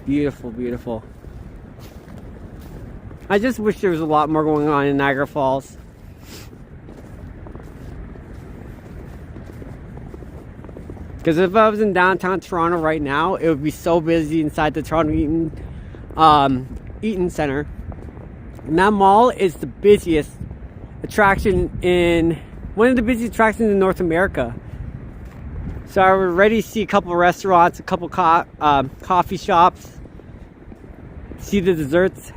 Beautiful, beautiful. I just wish there was a lot more going on in Niagara Falls. Because if I was in downtown Toronto right now, it would be so busy inside the Toronto Eaton Center. And that mall is the busiest attraction one of the busiest attractions in North America. So I already see a couple of restaurants, a couple coffee shops, see the desserts.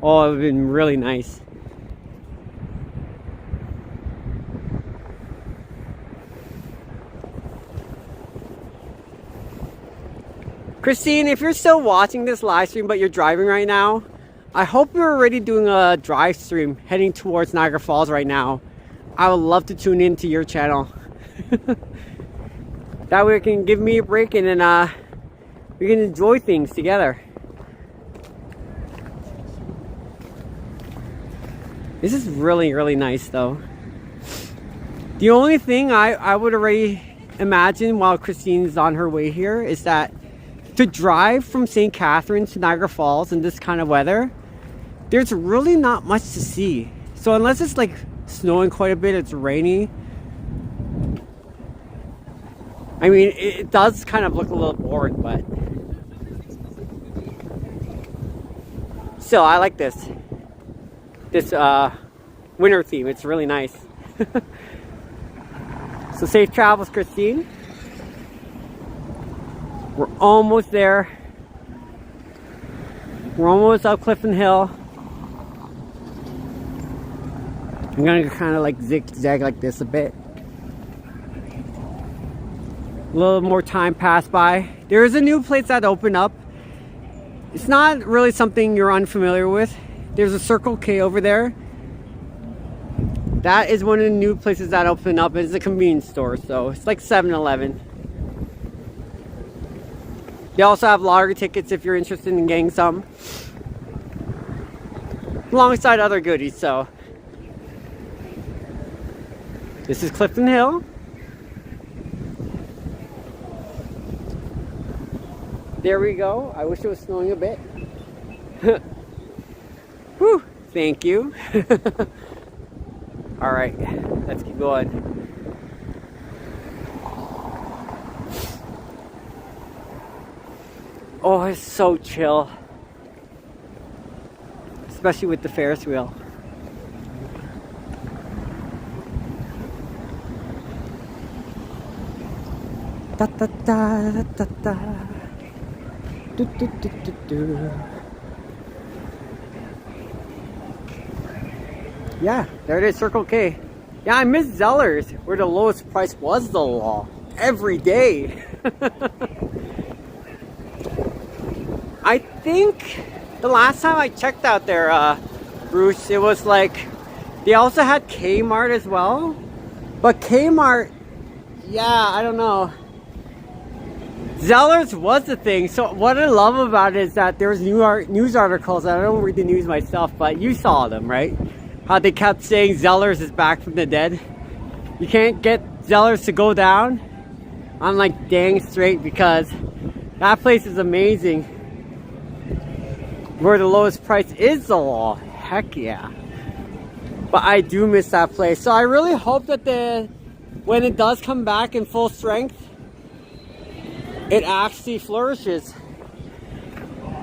Oh, it's been really nice. Christine, if you're still watching this live stream but you're driving right now, I hope you're already doing a drive stream heading towards Niagara Falls right now. I would love to tune into your channel. That way it can give me a break and then we can enjoy things together. This is really, really nice though. The only thing I would already imagine while Christine's on her way here is that to drive from St. Catharines to Niagara Falls in this kind of weather, there's really not much to see. So unless it's like snowing quite a bit, it's rainy. I mean, it does kind of look a little boring, but still, I like this winter theme. It's really nice. So safe travels, Christine. We're almost there. We're almost up Clifton Hill. I'm gonna kind of like zigzag like this a bit. A little more time passed by. There is a new place that opened up. It's not really something you're unfamiliar with. There's a Circle K over there. That is one of the new places that opened up. It's a convenience store, so it's like 7-Eleven. They also have lottery tickets if you're interested in getting some, alongside other goodies. So this is Clifton Hill. There we go. I wish it was snowing a bit. Whew, thank you. All right, let's keep going. Oh, it's so chill. Especially with the Ferris wheel. Da da da da da da. Do, do, do, do, do. Yeah, there it is, Circle K. Yeah, I miss Zellers, where the lowest price was the law. Every day. I think the last time I checked out there, Bruce, it was like, they also had Kmart as well. But Kmart, yeah, I don't know. Zellers was the thing. So what I love about it is that there's news articles. I don't read the news myself, but you saw them, right? How they kept saying Zellers is back from the dead. You can't get Zellers to go down. I'm like, dang straight, because that place is amazing. Where the lowest price is the law. Heck yeah. But I do miss that place. So I really hope that when it does come back in full strength, it actually flourishes.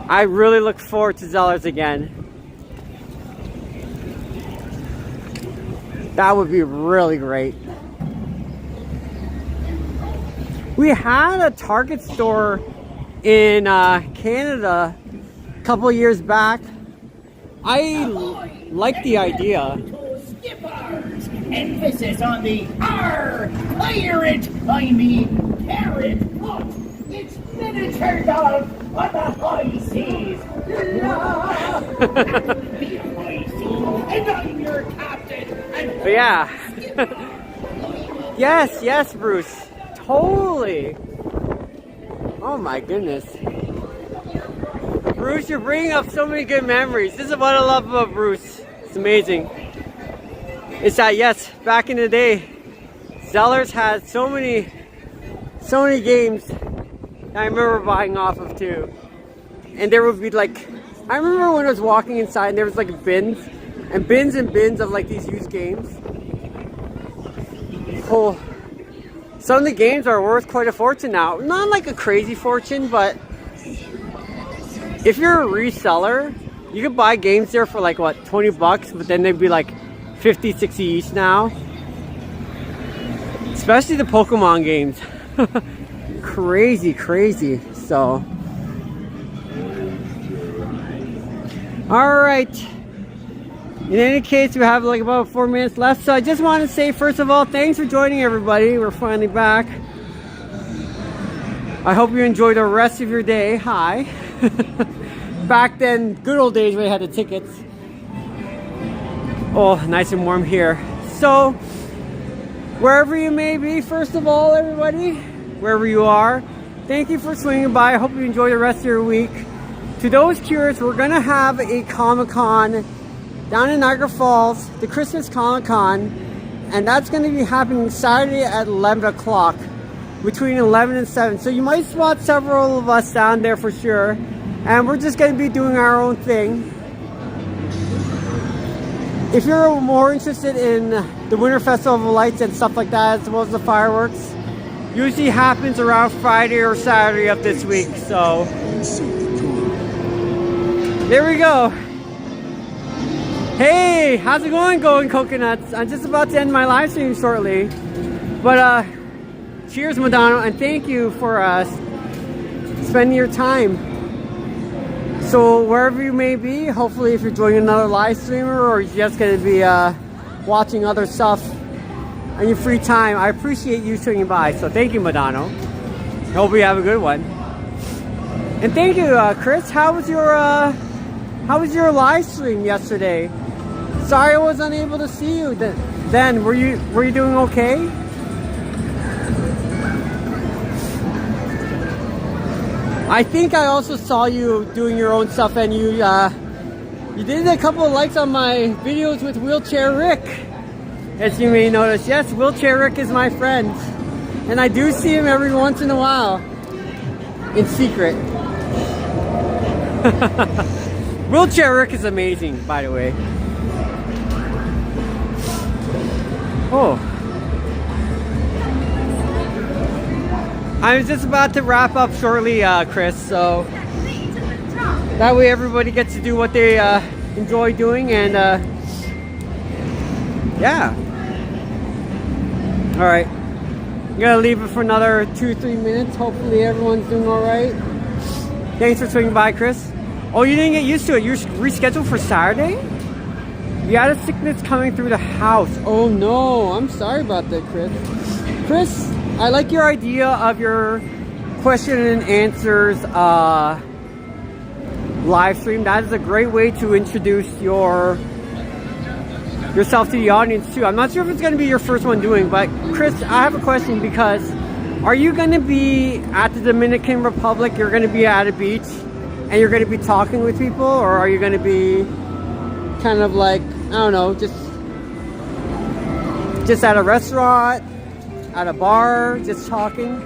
I really look forward to Zellers again. That would be really great. We had a Target store in Canada a couple of years back. I like the idea. Emphasis on the R. Clear it. I mean, carrot. Look, it's miniature dog on the high seas. Be a high seas, and I'm your captain. And But yeah. Yes, Bruce. Totally. Oh my goodness. Bruce, you're bringing up so many good memories. This is what I love about Bruce. It's amazing. It's that, yes, back in the day, Zellers had so many games that I remember buying off of too. And there would be like, I remember when I was walking inside and there was like bins and bins of like these used games. Oh, some of the games are worth quite a fortune now. Not like a crazy fortune, but if you're a reseller, you could buy games there for like what, 20 bucks, but then they'd be like 50, 60 each now. Especially the Pokemon games. Crazy. So, alright. In any case, we have like about 4 minutes left. So I just want to say, first of all, thanks for joining everybody. We're finally back. I hope you enjoy the rest of your day. Hi. Back then, good old days when we had the tickets. Oh, nice and warm here. So, wherever you may be, first of all, everybody, wherever you are, thank you for swinging by. I hope you enjoy the rest of your week. To those curious, we're going to have a Comic-Con down in Niagara Falls, the Christmas Comic-Con, and that's going to be happening Saturday at 11 o'clock, between 11 and 7. So you might spot several of us down there for sure, and we're just going to be doing our own thing. If you're more interested in the Winter Festival of Lights and stuff like that, as well as the fireworks, usually happens around Friday or Saturday of this week. So there we go. Hey, how's it going, Golden Coconuts? I'm just about to end my live stream shortly, but cheers, Madonna, and thank you for spending your time. So wherever you may be, hopefully if you're joining another live streamer or you're just going to be watching other stuff on your free time, I appreciate you swinging by. So thank you, Madonna. Hope you have a good one. And thank you, Chris. How was your live stream yesterday? Sorry I was unable to see you then. Were you doing okay? I think I also saw you doing your own stuff, and you did a couple of likes on my videos with Wheelchair Rick, as you may notice. Yes, Wheelchair Rick is my friend, and I do see him every once in a while, in secret. Wheelchair Rick is amazing, by the way. Oh. I'm just about to wrap up shortly, Chris, so that way everybody gets to do what they enjoy doing, and yeah. Alright, I'm gonna leave it for another 2-3 minutes. Hopefully everyone's doing alright. Thanks for swinging by, Chris. Oh, you didn't get used to it. You're rescheduled for Saturday? You had a sickness coming through the house. Oh no, I'm sorry about that, Chris, I like your idea of your question and answers live stream. That is a great way to introduce yourself to the audience too. I'm not sure if it's going to be your first one doing, but Chris, I have a question, because are you going to be at the Dominican Republic? You're going to be at a beach and you're going to be talking with people, or are you going to be kind of like, I don't know, just at a restaurant, at a bar, just talking?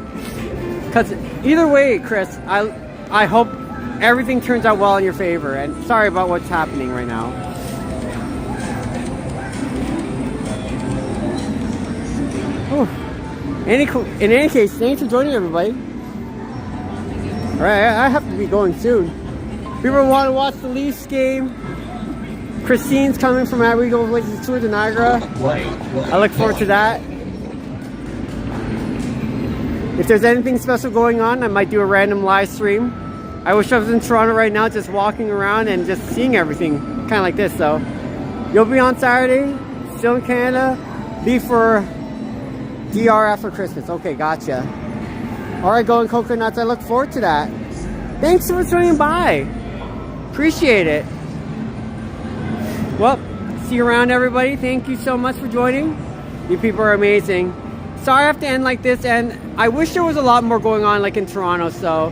Because either way, Chris, I hope everything turns out well in your favor, and sorry about what's happening right now. In any case, thanks for joining, everybody. Alright, I have to be going soon. People want to watch the Leafs game. Christine's coming from Abigail Places Tour to Niagara. I look forward to that. If there's anything special going on, I might do a random live stream. I wish I was in Toronto right now, just walking around and just seeing everything, kind of like this. So, you'll be on Saturday, still in Canada. Leave for DR after Christmas. Okay, gotcha. Alright, going coconuts. I look forward to that. Thanks for swinging by. Appreciate it. Well, see you around, everybody. Thank you so much for joining. You people are amazing. Sorry I have to end like this, and I wish there was a lot more going on like in Toronto, so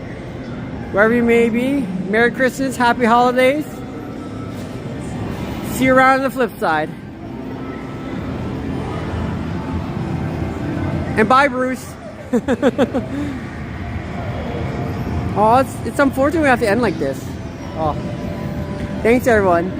wherever you may be, Merry Christmas, Happy Holidays. See you around on the flip side. And bye, Bruce. Oh, it's unfortunate we have to end like this. Oh, thanks everyone.